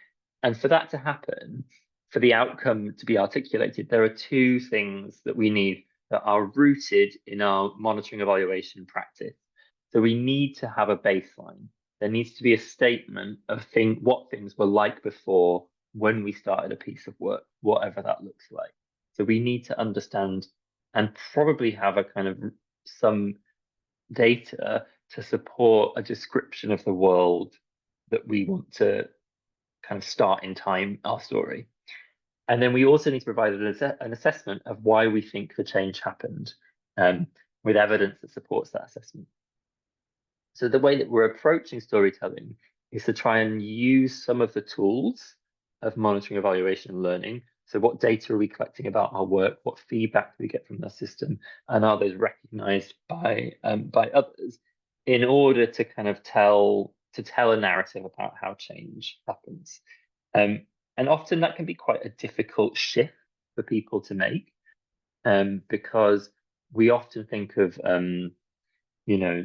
And for that to happen, for the outcome to be articulated, there are two things that we need that are rooted in our monitoring evaluation practice. So we need to have a baseline. There needs to be a statement of what things were like before when we started a piece of work, whatever that looks like. So we need to understand and probably have a kind of some data to support a description of the world that we want to kind of start in time our story. And then we also need to provide an assessment of why we think the change happened, with evidence that supports that assessment. So the way that we're approaching storytelling is to try and use some of the tools of monitoring, evaluation, and learning. So what data are we collecting about our work? What feedback do we get from the system? And are those recognized by others in order to kind of tell a narrative about how change happens? And often that can be quite a difficult shift for people to make, because we often think of, you know,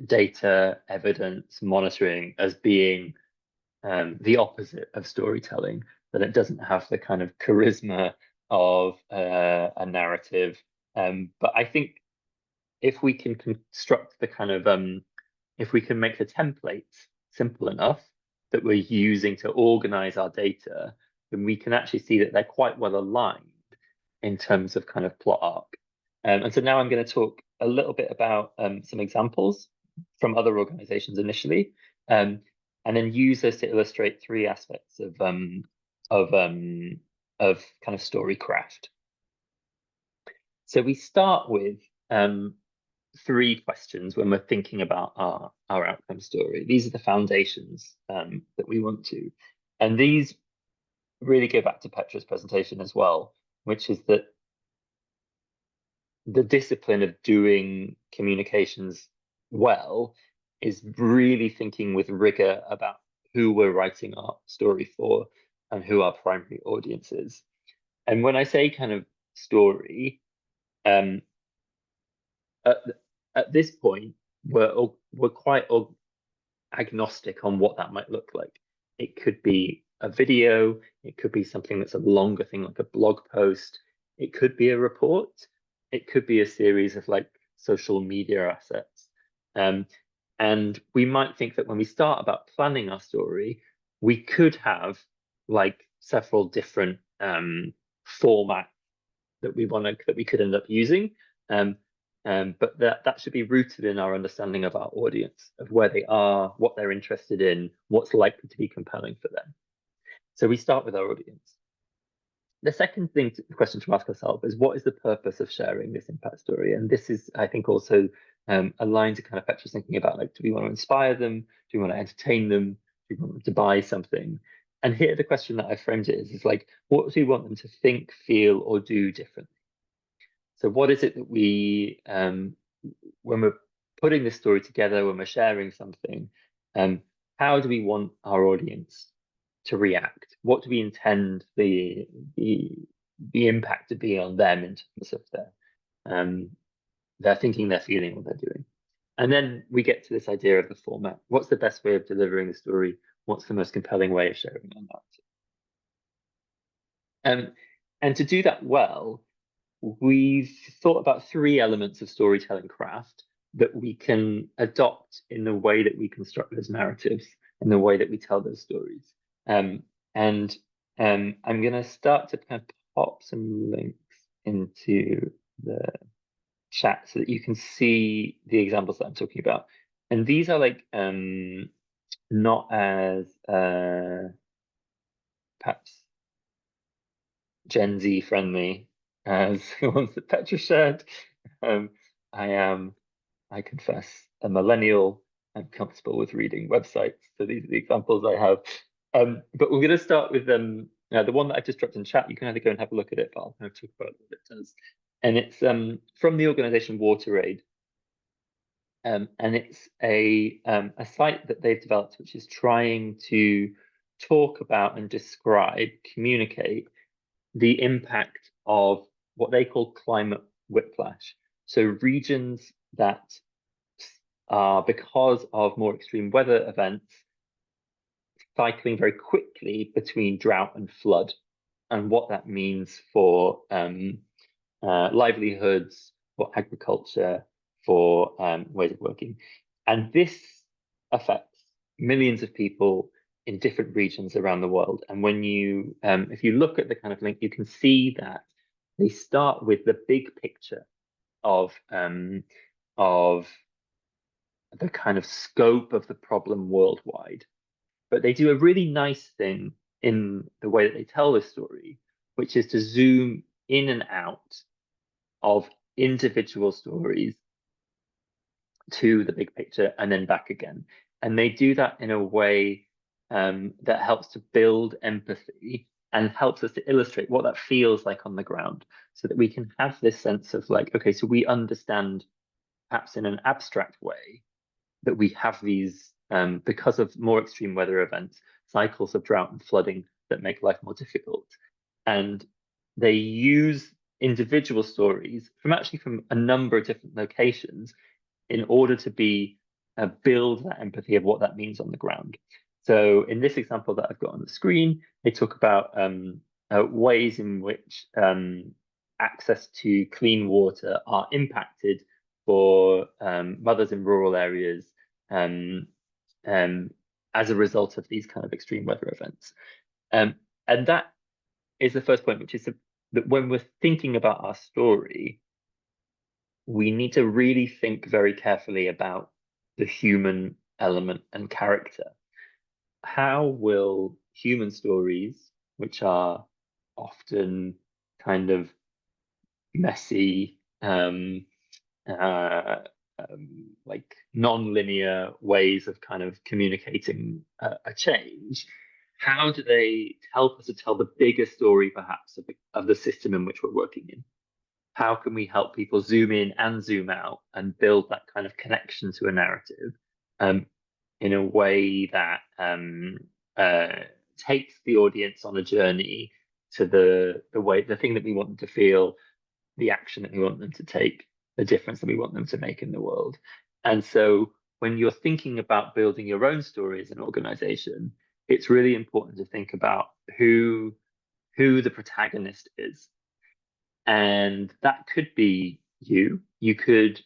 data, evidence, monitoring as being the opposite of storytelling, that it doesn't have the kind of charisma of a narrative. But I think if we can construct the kind of, if we can make the templates simple enough that we're using to organize our data, then we can actually see that they're quite well aligned in terms of kind of plot arc. And so now I'm going to talk a little bit about some examples from other organizations initially, and then use those to illustrate three aspects of kind of story craft. So we start with three questions when we're thinking about our outcome story. These are the foundations that we want to, and these really go back to Petra's presentation as well, which is that the discipline of doing communications well is really thinking with rigor about who we're writing our story for and who our primary audience is. And when I say kind of story, at this point, we're quite agnostic on what that might look like. It could be a video, it could be something that's a longer thing like a blog post, it could be a report, it could be a series of like social media assets. And we might think that when we start about planning our story, we could have like several different formats that we could end up using. But that should be rooted in our understanding of our audience, of where they are, what they're interested in, what's likely to be compelling for them. So we start with our audience. The second question to ask ourselves is, what is the purpose of sharing this impact story? And this is, I think, also aligned to kind of Petra's thinking about, like, do we want to inspire them? Do we want to entertain them? Do we want them to buy something? And here the question that I framed it is like, what do we want them to think, feel, or do differently? So what is it that we, when we're putting this story together, when we're sharing something, how do we want our audience to react? What do we intend the impact to be on them in terms of their thinking, their feeling, what they're doing? And then we get to this idea of the format. What's the best way of delivering the story? What's the most compelling way of sharing on that? And to do that well, we've thought about three elements of storytelling craft that we can adopt in the way that we construct those narratives, in the way that we tell those stories. I'm going to start to kind of pop some links into the chat so that you can see the examples that I'm talking about. And these are like not as perhaps Gen Z friendly as the ones that Petra shared. I confess, a millennial. I'm comfortable with reading websites, so these are the examples I have. But we're going to start with the one that I've just dropped in chat. You can either go and have a look at it, but I'll kind of talk about what it does. And it's from the organization WaterAid. And it's a site that they've developed, which is trying to talk about and describe, communicate the impact of what they call climate whiplash. So regions that are, because of more extreme weather events, cycling very quickly between drought and flood, and what that means for livelihoods, for agriculture, for ways of working. And this affects millions of people in different regions around the world. And when you, if you look at the kind of link, you can see that they start with the big picture of the kind of scope of the problem worldwide. But they do a really nice thing in the way that they tell this story, which is to zoom in and out of individual stories to the big picture and then back again. And they do that in a way that helps to build empathy and helps us to illustrate what that feels like on the ground, so that we can have this sense of like, okay, so we understand perhaps in an abstract way that we have these, because of more extreme weather events, cycles of drought and flooding that make life more difficult. And they use individual stories from a number of different locations in order to build that empathy of what that means on the ground. So in this example that I've got on the screen, they talk about ways in which access to clean water are impacted for mothers in rural areas as a result of these kind of extreme weather events. And that is the first point, which is that when we're thinking about our story, we need to really think very carefully about the human element and character. How will human stories, which are often kind of messy, like non-linear ways of kind of communicating a change, how do they help us to tell the bigger story, perhaps, of the system in which we're working in? How can we help people zoom in and zoom out and build that kind of connection to a narrative in a way that takes the audience on a journey to the thing that we want them to feel, the action that we want them to take, the difference that we want them to make in the world. And so when you're thinking about building your own story as an organization, it's really important to think about who the protagonist is. And that could be you. You could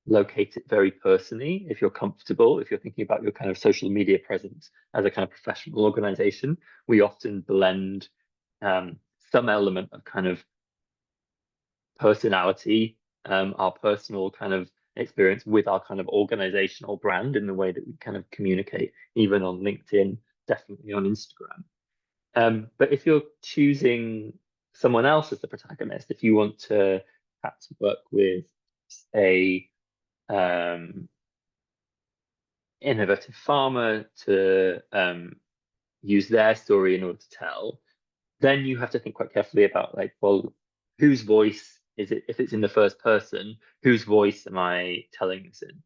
locate it very personally if you're comfortable, if you're thinking about your kind of social media presence as a kind of professional organization. We often blend some element of kind of personality, our personal kind of experience with our kind of organizational brand in the way that we kind of communicate, even on LinkedIn, definitely on Instagram. But if you're choosing someone else as the protagonist, if you want to perhaps work with a innovative farmer to use their story in order to tell, then you have to think quite carefully about like, well, whose voice is it? If it's in the first person, whose voice am I telling this in?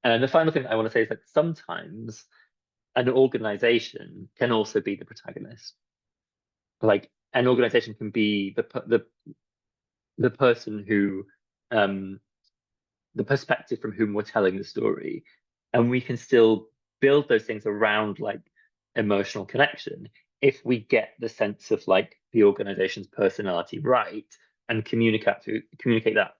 And the final thing I want to say is that sometimes an organization can also be the protagonist. Like an organization can be the person who the perspective from whom we're telling the story, and we can still build those things around like emotional connection if we get the sense of like the organization's personality right and communicate that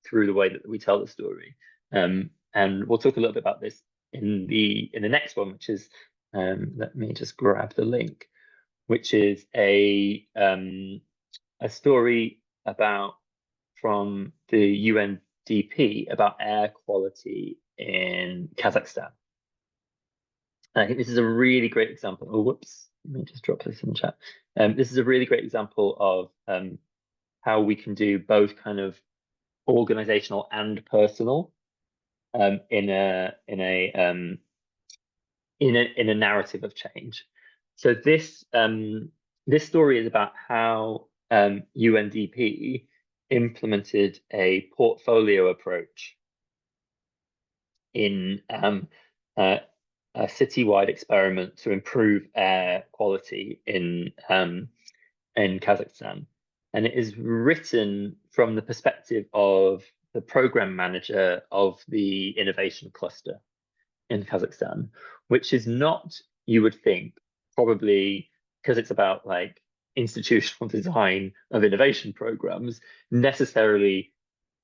through the way that we tell the story. And we'll talk a little bit about this in the next one, which is let me just grab the link, which is a story from the UNDP about air quality in Kazakhstan. I think this is a really great example. Oh, whoops, let me just drop this in the chat. This is a really great example of how we can do both kind of organizational and personal in a narrative of change. So this this story is about how UNDP implemented a portfolio approach in a citywide experiment to improve air quality in Kazakhstan. And it is written from the perspective of the program manager of the innovation cluster in Kazakhstan, which is not, you would think, probably because it's about like institutional design of innovation programs, necessarily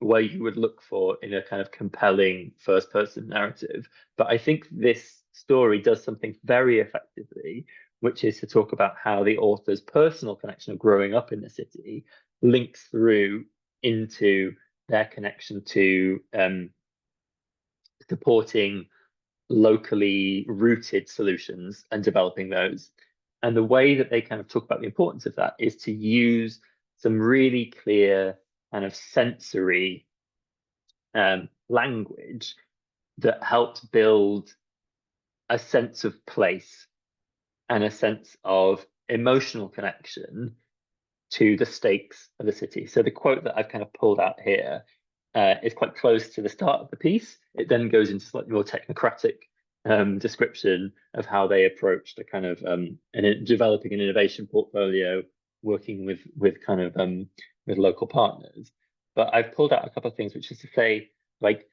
where you would look for in a kind of compelling first person narrative. But I think this story does something very effectively, which is to talk about how the author's personal connection of growing up in the city links through into their connection to supporting locally rooted solutions and developing those. And the way that they kind of talk about the importance of that is to use some really clear kind of sensory language that helped build a sense of place and a sense of emotional connection to the stakes of the city. So the quote that I've kind of pulled out here is quite close to the start of the piece. It then goes into slightly more technocratic description of how they approached a kind of developing an innovation portfolio, working with kind of with local partners. But I've pulled out a couple of things, which is to say, like,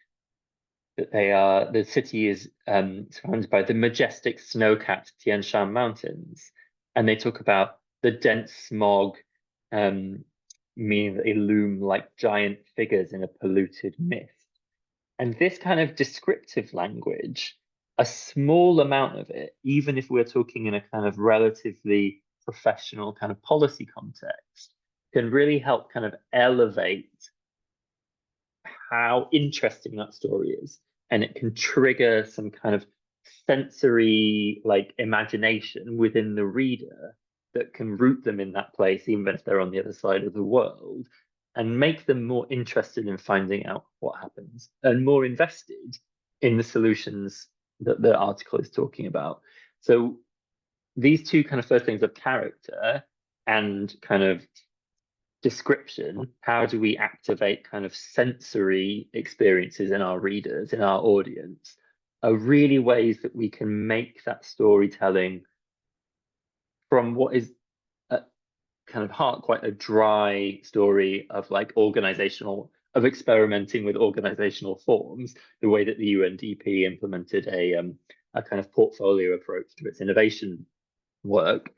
that the city is surrounded by the majestic snow-capped Tian Shan Mountains, and they talk about the dense smog, meaning that they loom like giant figures in a polluted mist. And this kind of descriptive language, a small amount of it, even if we're talking in a kind of relatively professional kind of policy context, can really help kind of elevate how interesting that story is. And it can trigger some kind of sensory like imagination within the reader that can root them in that place, even if they're on the other side of the world, and make them more interested in finding out what happens and more invested in the solutions that the article is talking about. So these two kind of first things of character and kind of description, how do we activate kind of sensory experiences in our readers, in our audience, are really ways that we can make that storytelling from what is kind of heart quite a dry story of like of experimenting with organizational forms, the way that the UNDP implemented a kind of portfolio approach to its innovation work,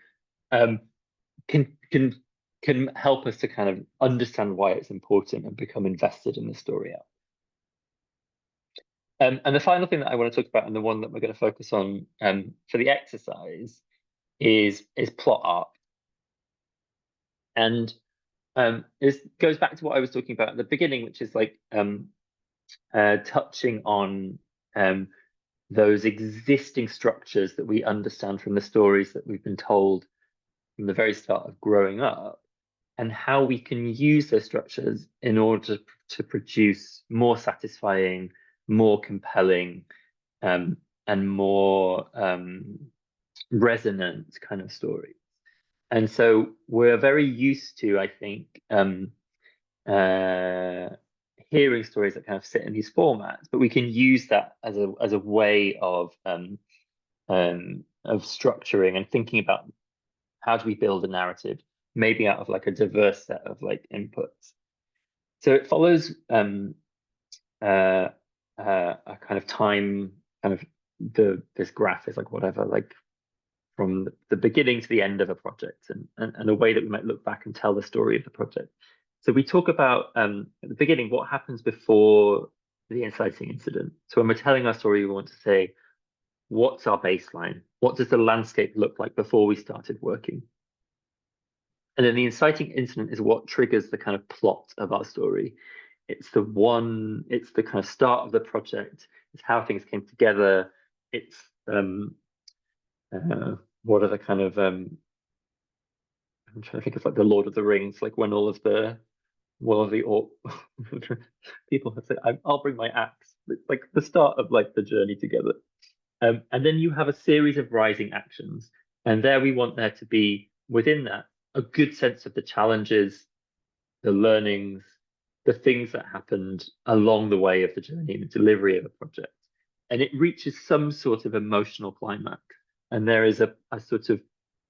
can help us to kind of understand why it's important and become invested in the story out. And the final thing that I want to talk about, and the one that we're going to focus on for the exercise, is plot arc. And this goes back to what I was talking about at the beginning, which is like touching on those existing structures that we understand from the stories that we've been told from the very start of growing up, and how we can use those structures in order to produce more satisfying, more compelling, and more resonant kind of stories. And so we're very used to, I think, hearing stories that kind of sit in these formats, but we can use that as a way of structuring and thinking about how do we build a narrative, maybe out of like a diverse set of like inputs. So it follows a kind of time, kind of this graph is like whatever, like from the beginning to the end of a project, and a way that we might look back and tell the story of the project. So we talk about at the beginning, what happens before the inciting incident. So when we're telling our story, we want to say, what's our baseline? What does the landscape look like before we started working? And then the inciting incident is what triggers the kind of plot of our story. It's the kind of start of the project. It's how things came together. It's what are the kind of I'm trying to think of like the Lord of the Rings, like when all of the people have said, I'll bring my axe. It's like the start of like the journey together. And then you have a series of rising actions. And there we want there to be within that a good sense of the challenges, the learnings, the things that happened along the way of the journey and the delivery of a project. And it reaches some sort of emotional climax. And there is a sort of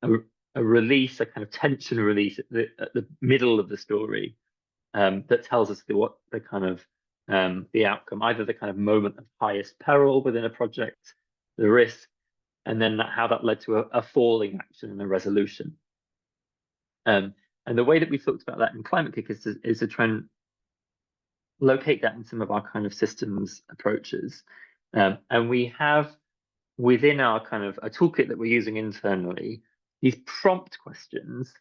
a release, a kind of tension release at the middle of the story that tells us what the kind of the outcome, either the kind of moment of highest peril within a project, the risk, and then how that led to a falling action and a resolution. And the way that we've talked about that in Climate Kick is to try and locate that in some of our kind of systems approaches. And we have within our kind of a toolkit that we're using internally, these prompt questions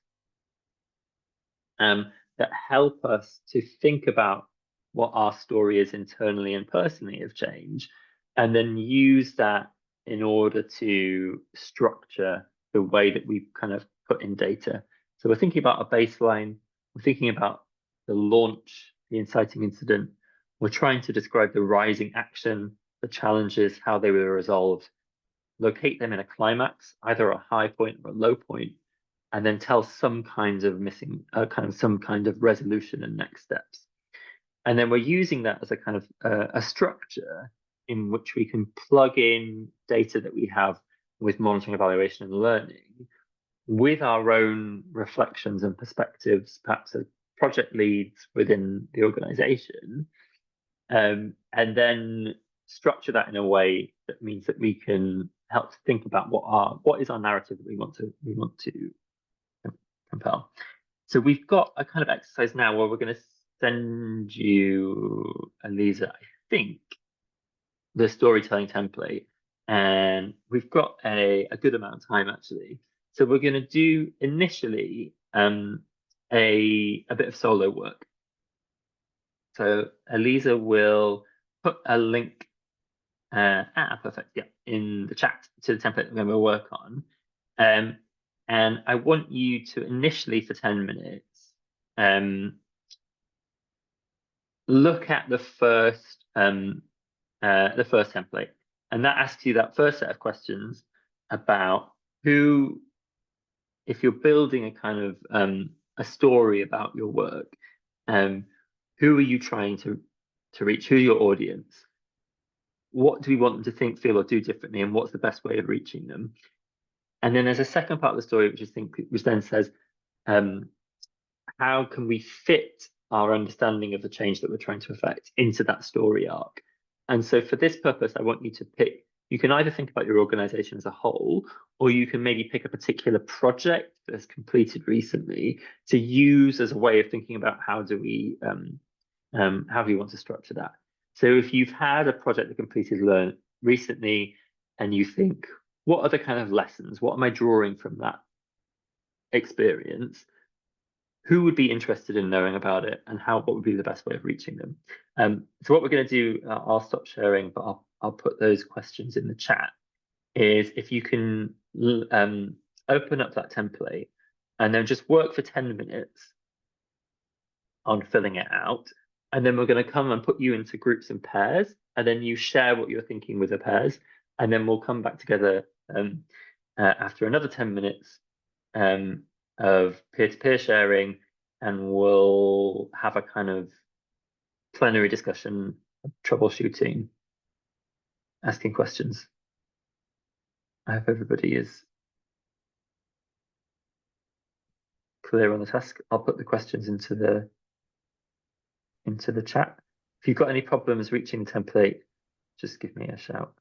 that help us to think about what our story is internally and personally of change, and then use that in order to structure the way that we kind of put in data. So we're thinking about a baseline, we're thinking about the launch, the inciting incident, we're trying to describe the rising action, the challenges, how they were resolved, locate them in a climax, either a high point or a low point, and then tell some kinds of some kind of resolution and next steps. And then we're using that as a kind of a structure in which we can plug in data that we have with monitoring, evaluation, and learning with our own reflections and perspectives, perhaps as project leads within the organization, and then structure that in a way that means that we can help to think about what is our narrative that we want to compel. So we've got a kind of exercise now where we're going to send you, Elisa, I think, the storytelling template, and we've got a good amount of time actually. So we're going to do initially a bit of solo work. So Elisa will put a link, perfect, yeah, in the chat to the template that we're going to work on. And I want you to initially for 10 minutes, look at the first template, and that asks you that first set of questions about who, if you're building a kind of a story about your work, who are you trying to reach? Who's your audience? What do we want them to think, feel, or do differently, and what's the best way of reaching them? And then there's a second part of the story, which then says, how can we fit our understanding of the change that we're trying to affect into that story arc? And so for this purpose, I want you to pick, you can either think about your organization as a whole, or you can maybe pick a particular project that's completed recently to use as a way of thinking about how do we want to structure that. So if you've had a project that completed recently, and you think, what are the kind of lessons? What am I drawing from that experience? Who would be interested in knowing about it, and what would be the best way of reaching them? So what we're going to do, I'll stop sharing, but I'll put those questions in the chat, is if you can open up that template and then just work for 10 minutes on filling it out. And then we're going to come and put you into groups and pairs, and then you share what you're thinking with the pairs. And then we'll come back together after another 10 minutes of peer-to-peer sharing, and we'll have a kind of plenary discussion, troubleshooting, asking questions. I hope everybody is clear on the task. I'll put the questions into the chat. If you've got any problems reaching the template, just give me a shout.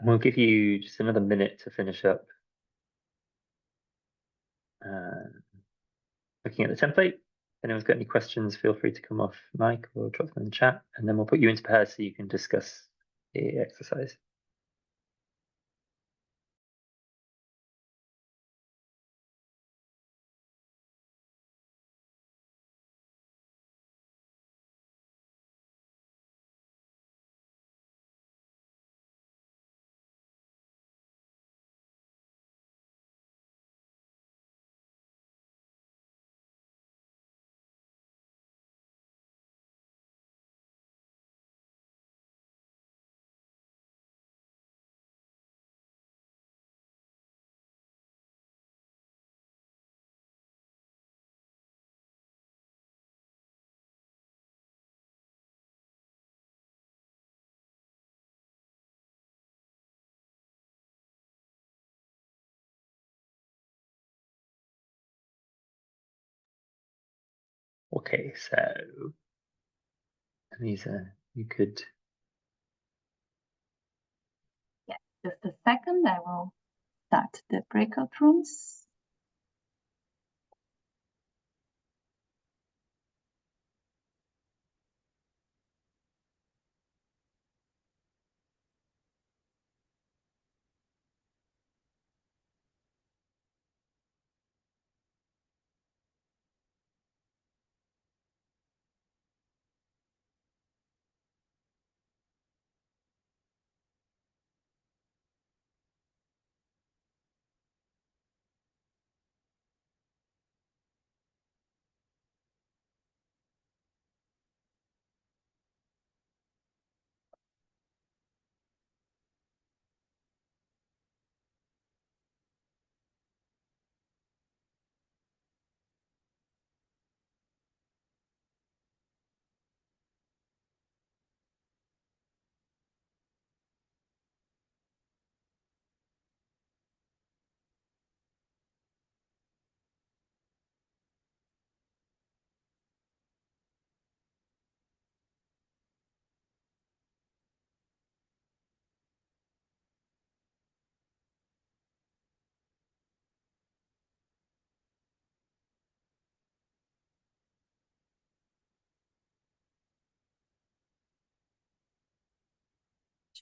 We'll give you just another minute to finish up looking at the template. If anyone's got any questions, feel free to come off mic or drop them in the chat, and then we'll put you into pairs so you can discuss the exercise. Okay, so Anisa, you could. Yeah, just a second. I will start the breakout rooms.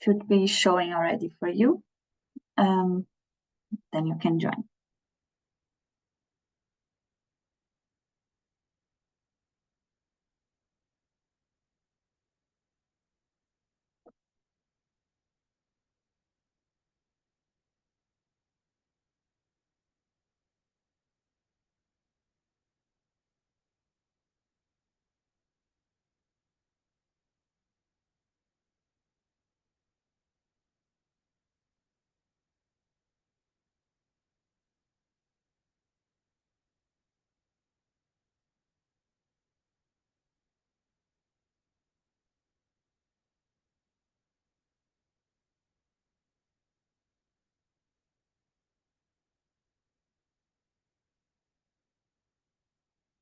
Should be showing already for you. Then you can join.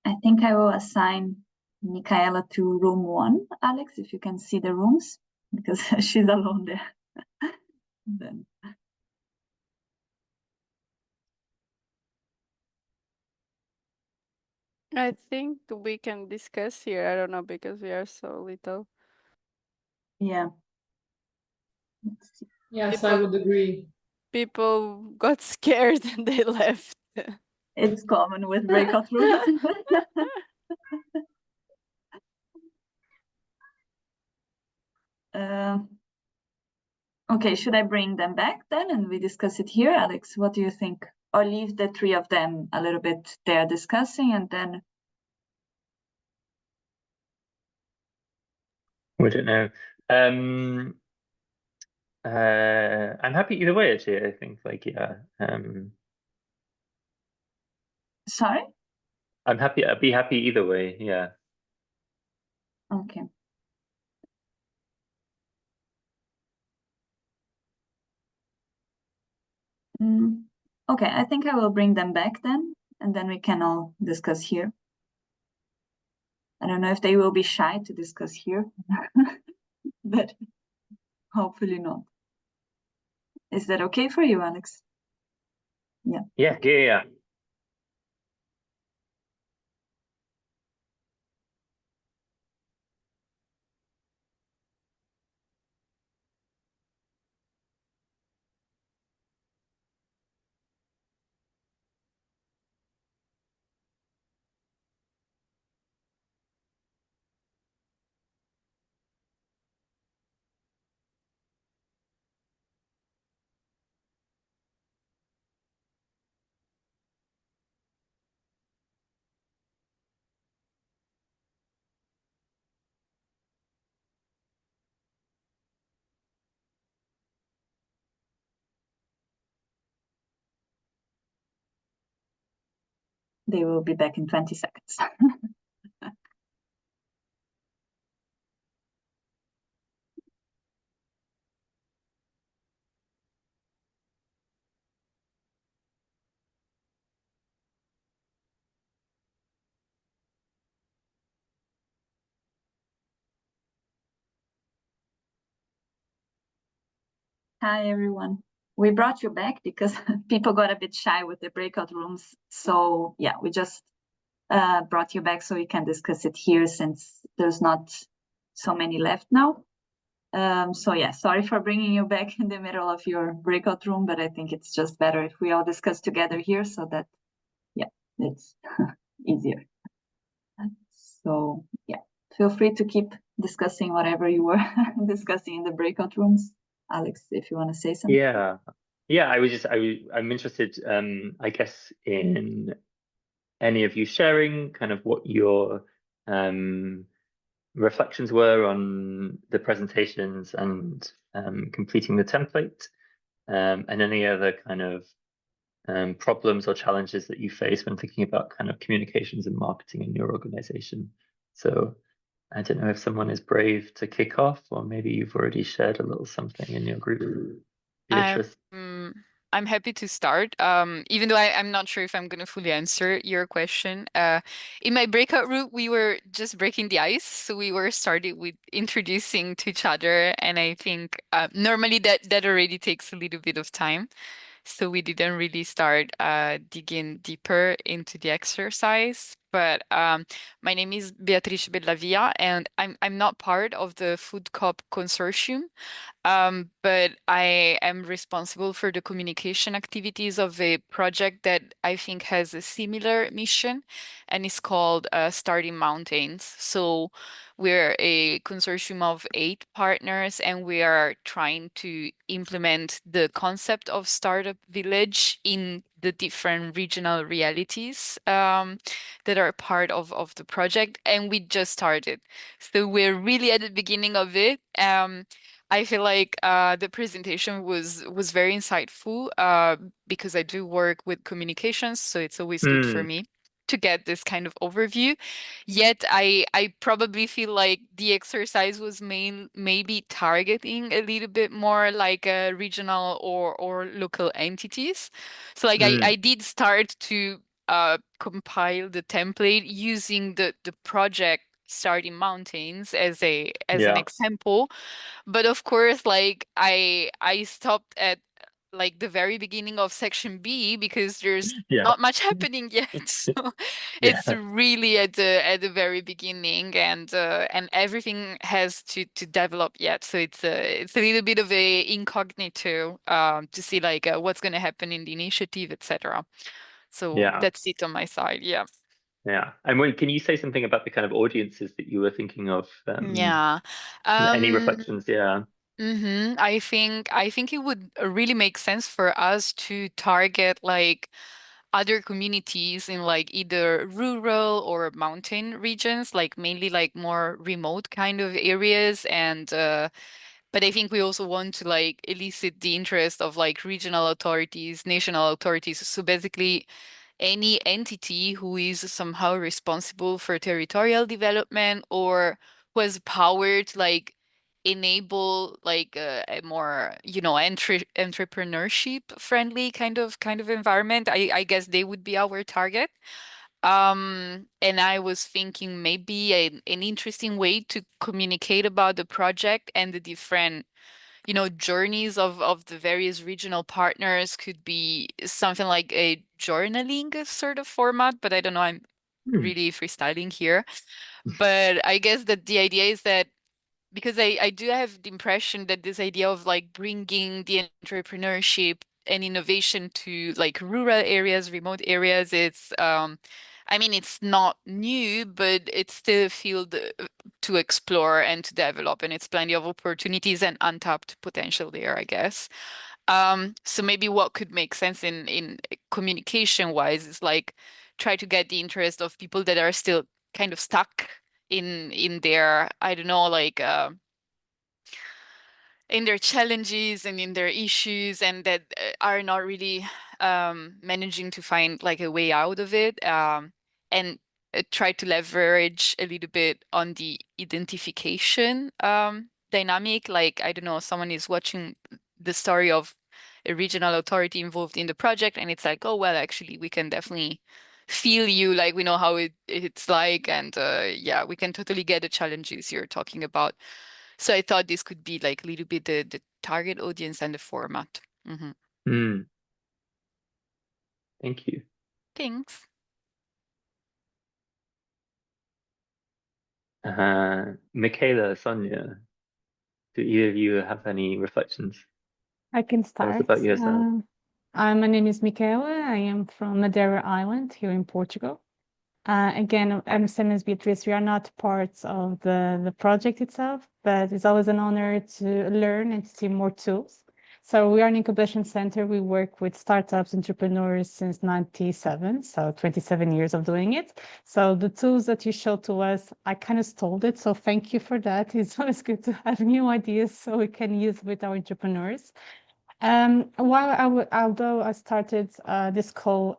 I think I will assign Michaela to room 1, Alex, if you can see the rooms, because she's alone there. Then. I think we can discuss here. I don't know, because we are so little. Yeah. Let's see. Yes, I would agree. People got scared and they left. It's common with breakout rooms. Okay, should I bring them back then and we discuss it here, Alex? What do you think? Or leave the 3 of them a little bit there discussing and then... We don't know. I'm happy either way, actually. I think, like, yeah. Sorry? I'm happy. I'd be happy either way. Yeah. Okay. Okay, I think I will bring them back then, and then we can all discuss here. I don't know if they will be shy to discuss here, but hopefully not. Is that okay for you, Alex? Yeah. They will be back in 20 seconds. Hi, everyone. We brought you back because people got a bit shy with the breakout rooms. So yeah, we just brought you back so we can discuss it here since there's not so many left now. So yeah, sorry for bringing you back in the middle of your breakout room, but I think it's just better if we all discuss together here so that, yeah, it's easier. So yeah, feel free to keep discussing whatever you were discussing in the breakout rooms. Alex, if you want to say something. Yeah, I'm interested, I guess, in any of you sharing kind of what your reflections were on the presentations and completing the template, and any other kind of problems or challenges that you face when thinking about kind of communications and marketing in your organization. So I don't know if someone is brave to kick off, or maybe you've already shared a little something in your group. Beatrice. I'm happy to start, even though I'm not sure if I'm going to fully answer your question. In my breakout room, we were just breaking the ice. So we were started with introducing to each other. And I think normally that already takes a little bit of time. So we didn't really start digging deeper into the exercise. But my name is Beatrice Bellavia, and I'm not part of the FoodCoP consortium. But I am responsible for the communication activities of a project that I think has a similar mission, and it's called Starting Mountains. So we're a consortium of 8 partners, and we are trying to implement the concept of startup village in the different regional realities that are part of the project. And we just started. So we're really at the beginning of it. I feel like the presentation was very insightful because I do work with communications, so it's always good for me to get this kind of overview. Yet I probably feel like the exercise was maybe targeting a little bit more like regional or local entities. So like I did start to compile the template using the project Starting Mountains as an example. But of course, like I stopped at like the very beginning of section B because there's not much happening yet. So it's really at the very beginning, and everything has to develop yet. So it's a little bit of a incognito to see like what's going to happen in the initiative, etc. So that's it on my side. Yeah. Yeah. And can you say something about the kind of audiences that you were thinking of? Yeah. Any reflections? Yeah. I think it would really make sense for us to target like other communities in like either rural or mountain regions, like mainly like more remote kind of areas. And but I think we also want to like elicit the interest of like regional authorities, national authorities. So basically any entity who is somehow responsible for territorial development or who has power to like enable like a more entrepreneurship friendly kind of environment. I guess they would be our target. And I was thinking maybe an interesting way to communicate about the project and the different you know, journeys of the various regional partners could be something like a journaling sort of format, but I don't know, I'm really freestyling here. But I guess that the idea is that because I do have the impression that this idea of like bringing the entrepreneurship and innovation to like rural areas, remote areas, it's I mean, it's not new, but it's still a field to explore and to develop, and it's plenty of opportunities and untapped potential there, I guess. So maybe what could make sense in communication wise is like try to get the interest of people that are still kind of stuck in their, I don't know, like in their challenges and in their issues, and that are not really managing to find like a way out of it, and try to leverage a little bit on the identification dynamic. Like, I don't know, someone is watching the story of a regional authority involved in the project, and it's like, oh, well, actually, we can definitely feel you, like we know how it's like, and yeah, we can totally get the challenges you're talking about. So I thought this could be like a little bit the target audience and the format. Thank you. Thanks. Michaela, Sonia, do either of you have any reflections? I can Tell us start. about yourself. My name is Michaela. I am from Madeira Island here in Portugal. Again, I'm same as Beatrice. We are not parts of the project itself, but it's always an honor to learn and to see more tools. So we are an incubation center. We work with startups, entrepreneurs since 97, so 27 years of doing it. So the tools that you showed to us, I kind of stole it. So thank you for that. It's always good to have new ideas so we can use with our entrepreneurs. Although I started this call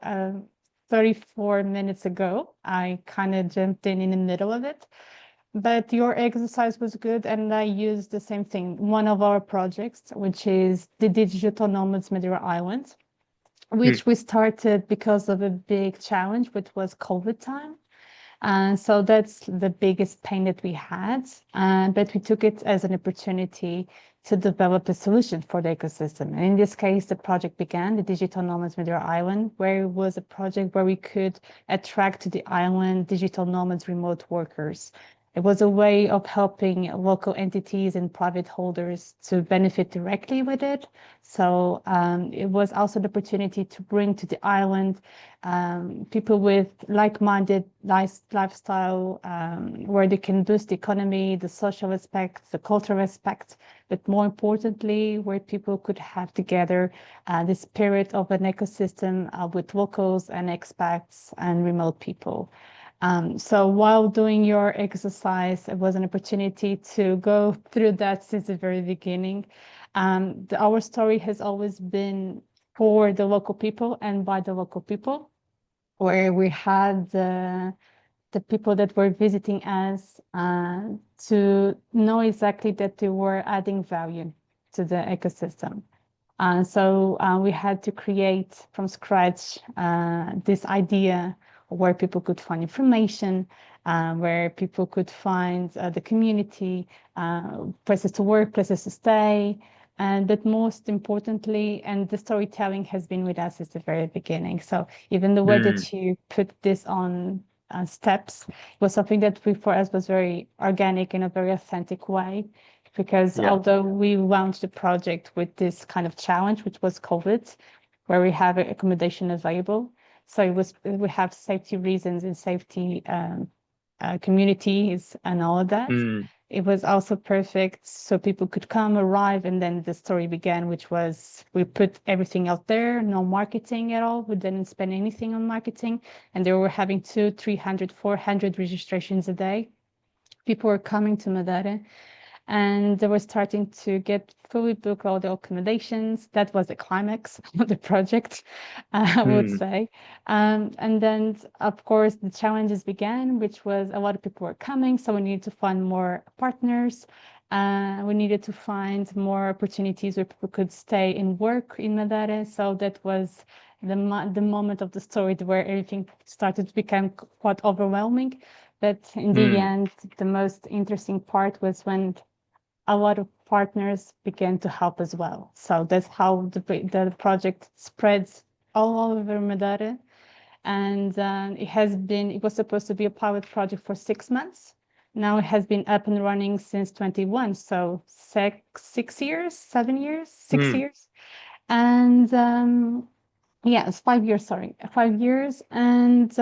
34 minutes ago, I kind of jumped in the middle of it. But your exercise was good, and I used the same thing. One of our projects, which is the Digital Nomads Madeira Island, which we started because of a big challenge, which was COVID time. So that's the biggest pain that we had, but we took it as an opportunity to develop a solution for the ecosystem. And in this case, the project began, the Digital Nomads Madeira Island, where it was a project where we could attract to the island digital nomads, remote workers. It was a way of helping local entities and private holders to benefit directly with it. So it was also the opportunity to bring to the island people with like-minded lifestyle, where they can boost the economy, the social aspects, the cultural aspects, but more importantly, where people could have together the spirit of an ecosystem with locals and expats and remote people. So while doing your exercise, it was an opportunity to go through that since the very beginning. Our story has always been for the local people and by the local people, where we had the people that were visiting us to know exactly that they were adding value to the ecosystem. So we had to create from scratch this idea where people could find information, where people could find the community, places to work, places to stay, but most importantly, and the storytelling has been with us since the very beginning. So even the way that you put this on steps was something that for us was very organic in a very authentic way. Because although we launched the project with this kind of challenge, which was COVID, where we have accommodation available, so we have safety reasons and safety communities and all of that. It was also perfect so people could come, arrive, and then the story began, which was we put everything out there, no marketing at all. We didn't spend anything on marketing, and they were having 200, 300, 400 registrations a day. People were coming to Madeira, and they were starting to get fully booked all the accommodations. That was the climax of the project, I would say. And then, of course, the challenges began, which was a lot of people were coming, so we needed to find more partners. We needed to find more opportunities where people could stay and work in Madeira. So that was the moment of the story where everything started to become quite overwhelming. But in the end, the most interesting part was when a lot of partners began to help as well. So that's how the project spreads all over Madeira. And it was supposed to be a pilot project for 6 months. Now it has been up and running since 21, so 6 years, 7 years, 6 years. And yeah, it's 5 years, sorry, 5 years. And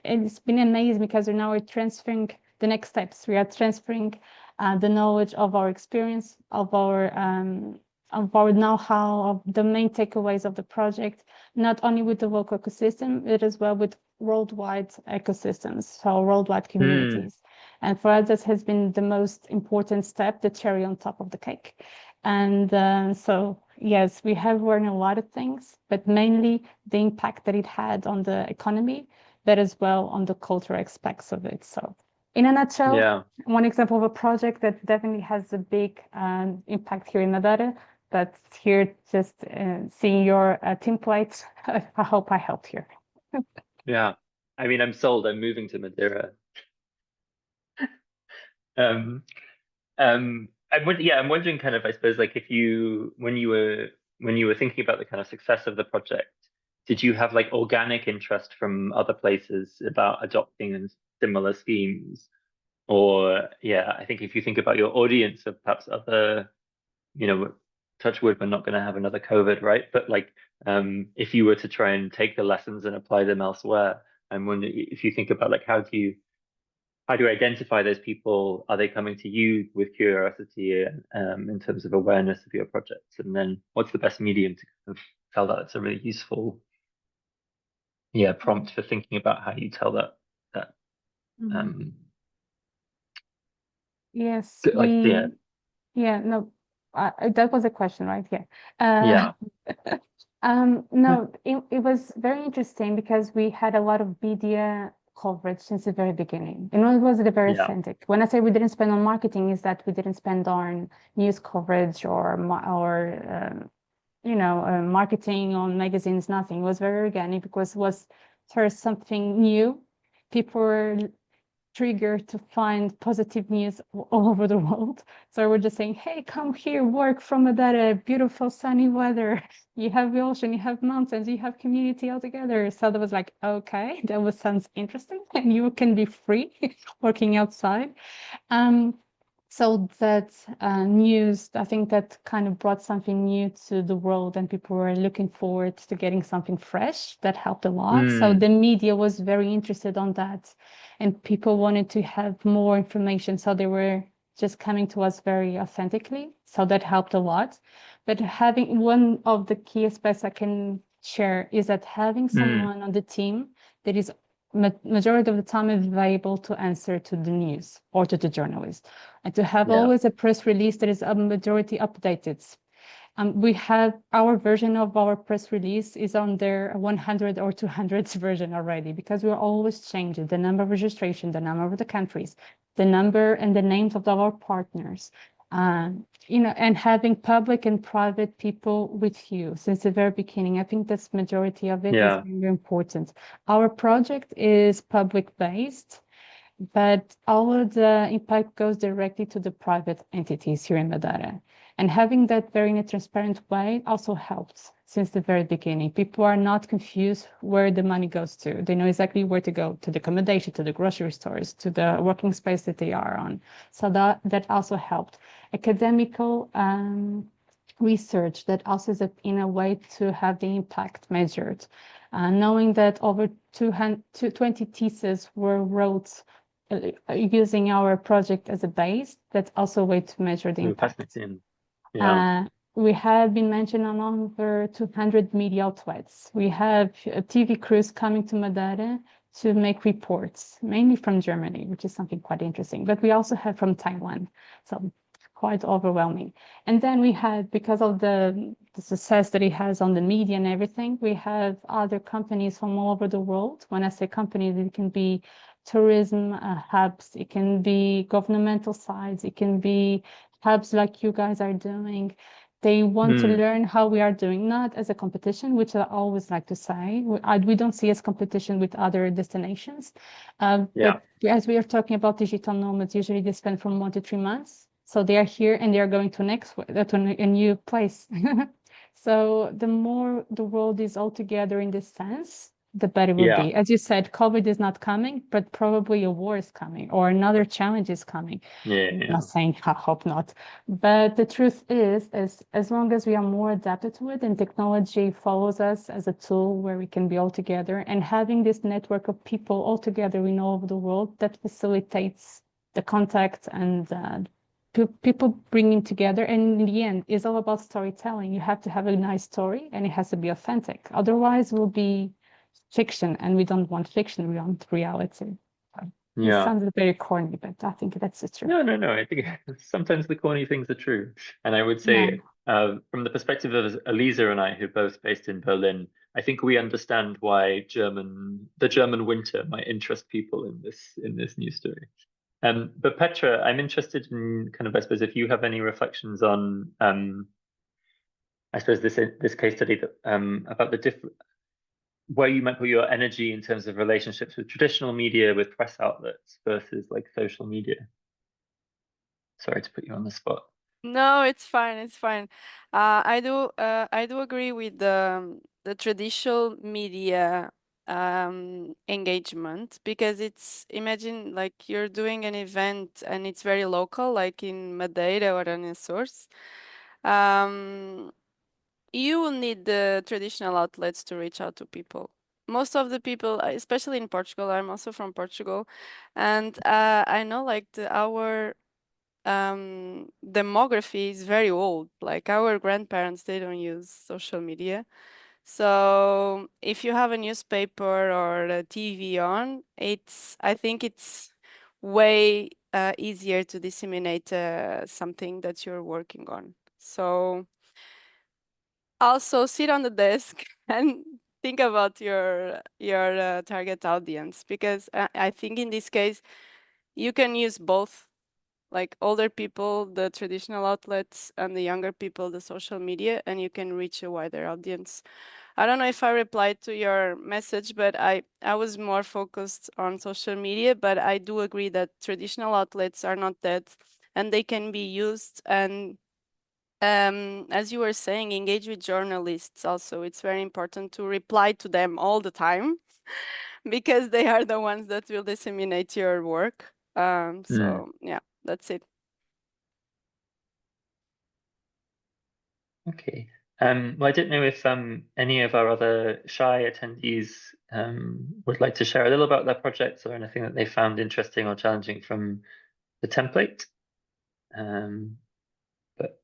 it's been amazing because now we're transferring the next steps. We are transferring the knowledge of our experience, of our know-how, of the main takeaways of the project, not only with the local ecosystem, but as well with worldwide ecosystems, so worldwide communities. And for us, that has been the most important step, the cherry on top of the cake. And so, yes, we have learned a lot of things, but mainly the impact that it had on the economy, but as well on the cultural aspects of it. So in a nutshell, one example of a project that definitely has a big impact here in Madeira, but here just seeing your template, I hope I helped here. Yeah, I mean, I'm sold. I'm moving to Madeira. I'm wondering kind of, I suppose, like if you, when you were thinking about the kind of success of the project, did you have like organic interest from other places about adopting similar schemes? Or yeah, I think if you think about your audience of perhaps other, touch wood, we're not going to have another COVID, right? But like, if you were to try and take the lessons and apply them elsewhere, I'm wondering if you think about like how do you identify those people? Are they coming to you with curiosity in terms of awareness of your projects? And then what's the best medium to kind of tell that? It's a really useful, prompt for thinking about how you tell that. Yes, like, no, that was a question, right? Yeah. No, it was very interesting because we had a lot of media coverage since the very beginning. And it was very authentic. When I say we didn't spend on marketing, is that we didn't spend on news coverage or marketing on magazines, nothing. It was very organic because it was first something new. People were triggered to find positive news all over the world. So we're just saying, hey, come here, work from Madeira, beautiful sunny weather. You have the ocean, you have mountains, you have community all together. So that was like, okay, sounds interesting. And you can be free working outside. So that news, I think that kind of brought something new to the world and people were looking forward to getting something fresh. That helped a lot. So the media was very interested on that and people wanted to have more information. So they were just coming to us very authentically. So that helped a lot. But having one of the key aspects I can share is that having someone on the team that is majority of the time available to answer to the news or to the journalist, and to have always a press release that is a majority updated. We have our version of our press release is on their 100 or 200th version already, because we're always changing the number of registration, the number of the countries, the number and the names of our partners. And having public and private people with you since the very beginning. I think that's majority of it is very important. Our project is public based, but all of the impact goes directly to the private entities here in Madeira. And having that very in a transparent way also helps since the very beginning. People are not confused where the money goes to. They know exactly where to go, to the accommodation, to the grocery stores, to the working space that they are on. So that also helped. Academical research that also is in a way to have the impact measured. Knowing that over 220 theses were wrote using our project as a base, that's also a way to measure the impact. We have been mentioned on over 200 media outlets. We have TV crews coming to Madeira to make reports, mainly from Germany, which is something quite interesting. But we also have from Taiwan, so quite overwhelming. And then we had, because of the success that it has on the media and everything, we have other companies from all over the world. When I say companies, it can be tourism hubs, it can be governmental sides, it can be hubs like you guys are doing. They want to learn how we are doing, not as a competition, which I always like to say. We don't see as competition with other destinations. But as we are talking about digital nomads, usually they spend from 1 to 3 months. So they are here and they are going to a new place. So the more the world is all together in this sense, the better it will be. As you said, COVID is not coming, but probably a war is coming or another challenge is coming. I'm not saying I hope not. But the truth is as long as we are more adapted to it and technology follows us as a tool where we can be all together, and having this network of people all together in all over the world, that facilitates the contact and people bringing together. And in the end, it's all about storytelling. You have to have a nice story and it has to be authentic. Otherwise, it will be fiction, and we don't want fiction, we want reality. It sounds very corny, but I think that's the truth. No. I think sometimes the corny things are true. And I would say, from the perspective of Elisa and I, who are both based in Berlin, I think we understand why the German winter might interest people in this news story. But Petra, I'm interested in kind of, I suppose, if you have any reflections on, I suppose this case study that about the different, where you might put your energy in terms of relationships with traditional media, with press outlets versus like social media. Sorry to put you on the spot. No, it's fine. It's fine. I do agree with the traditional media engagement, because imagine like you're doing an event and it's very local, like in Madeira or in Açores. You will need the traditional outlets to reach out to people. Most of the people, especially in Portugal, I'm also from Portugal, and I know like our demography is very old. Like our grandparents, they don't use social media. So if you have a newspaper or a TV on, I think it's way easier to disseminate something that you're working on. So also sit on the desk and think about your target audience, because I think in this case you can use both, like older people, the traditional outlets, and the younger people, the social media, and you can reach a wider audience. I don't know if I replied to your message, but I was more focused on social media, but I do agree that traditional outlets are not dead and they can be used. And as you were saying, engage with journalists also. It's very important to reply to them all the time because they are the ones that will disseminate your work. So yeah, that's it. Okay. Well, I don't know if any of our other shy attendees would like to share a little about their projects or anything that they found interesting or challenging from the template. But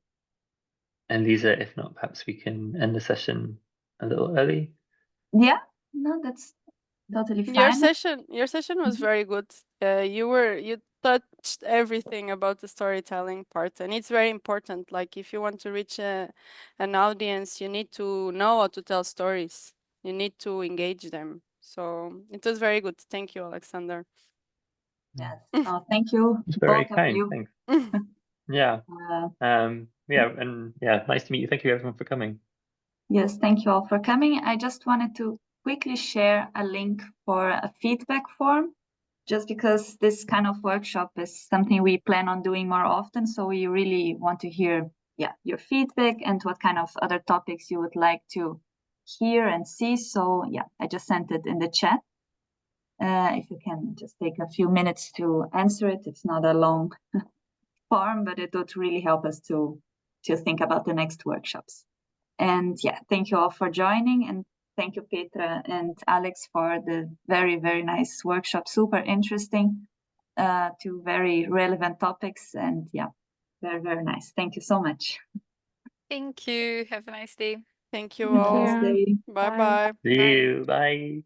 Elisa, if not, perhaps we can end the session a little early. Yeah, no, that's totally fine. Your session was very good. You touched everything about the storytelling part, and it's very important. Like if you want to reach an audience, you need to know how to tell stories. You need to engage them. So it was very good. Thank you, Alexander. Yes. Oh, thank you, It's very both kind. of you. Thanks. Yeah. Nice to meet you. Thank you everyone for coming. Yes, thank you all for coming. I just wanted to quickly share a link for a feedback form, just because this kind of workshop is something we plan on doing more often. So we really want to hear your feedback and what kind of other topics you would like to hear and see. So I just sent it in the chat. If you can just take a few minutes to answer it. It's not a long form, but it would really help us to think about the next workshops. And thank you all for joining, and thank you, Petra and Alex, for the very, very nice workshop. Super interesting, two very relevant topics, and very, very nice. Thank you so much. Thank you. Have a nice day. Thank you all. Nice day. Bye-bye. See you. Bye.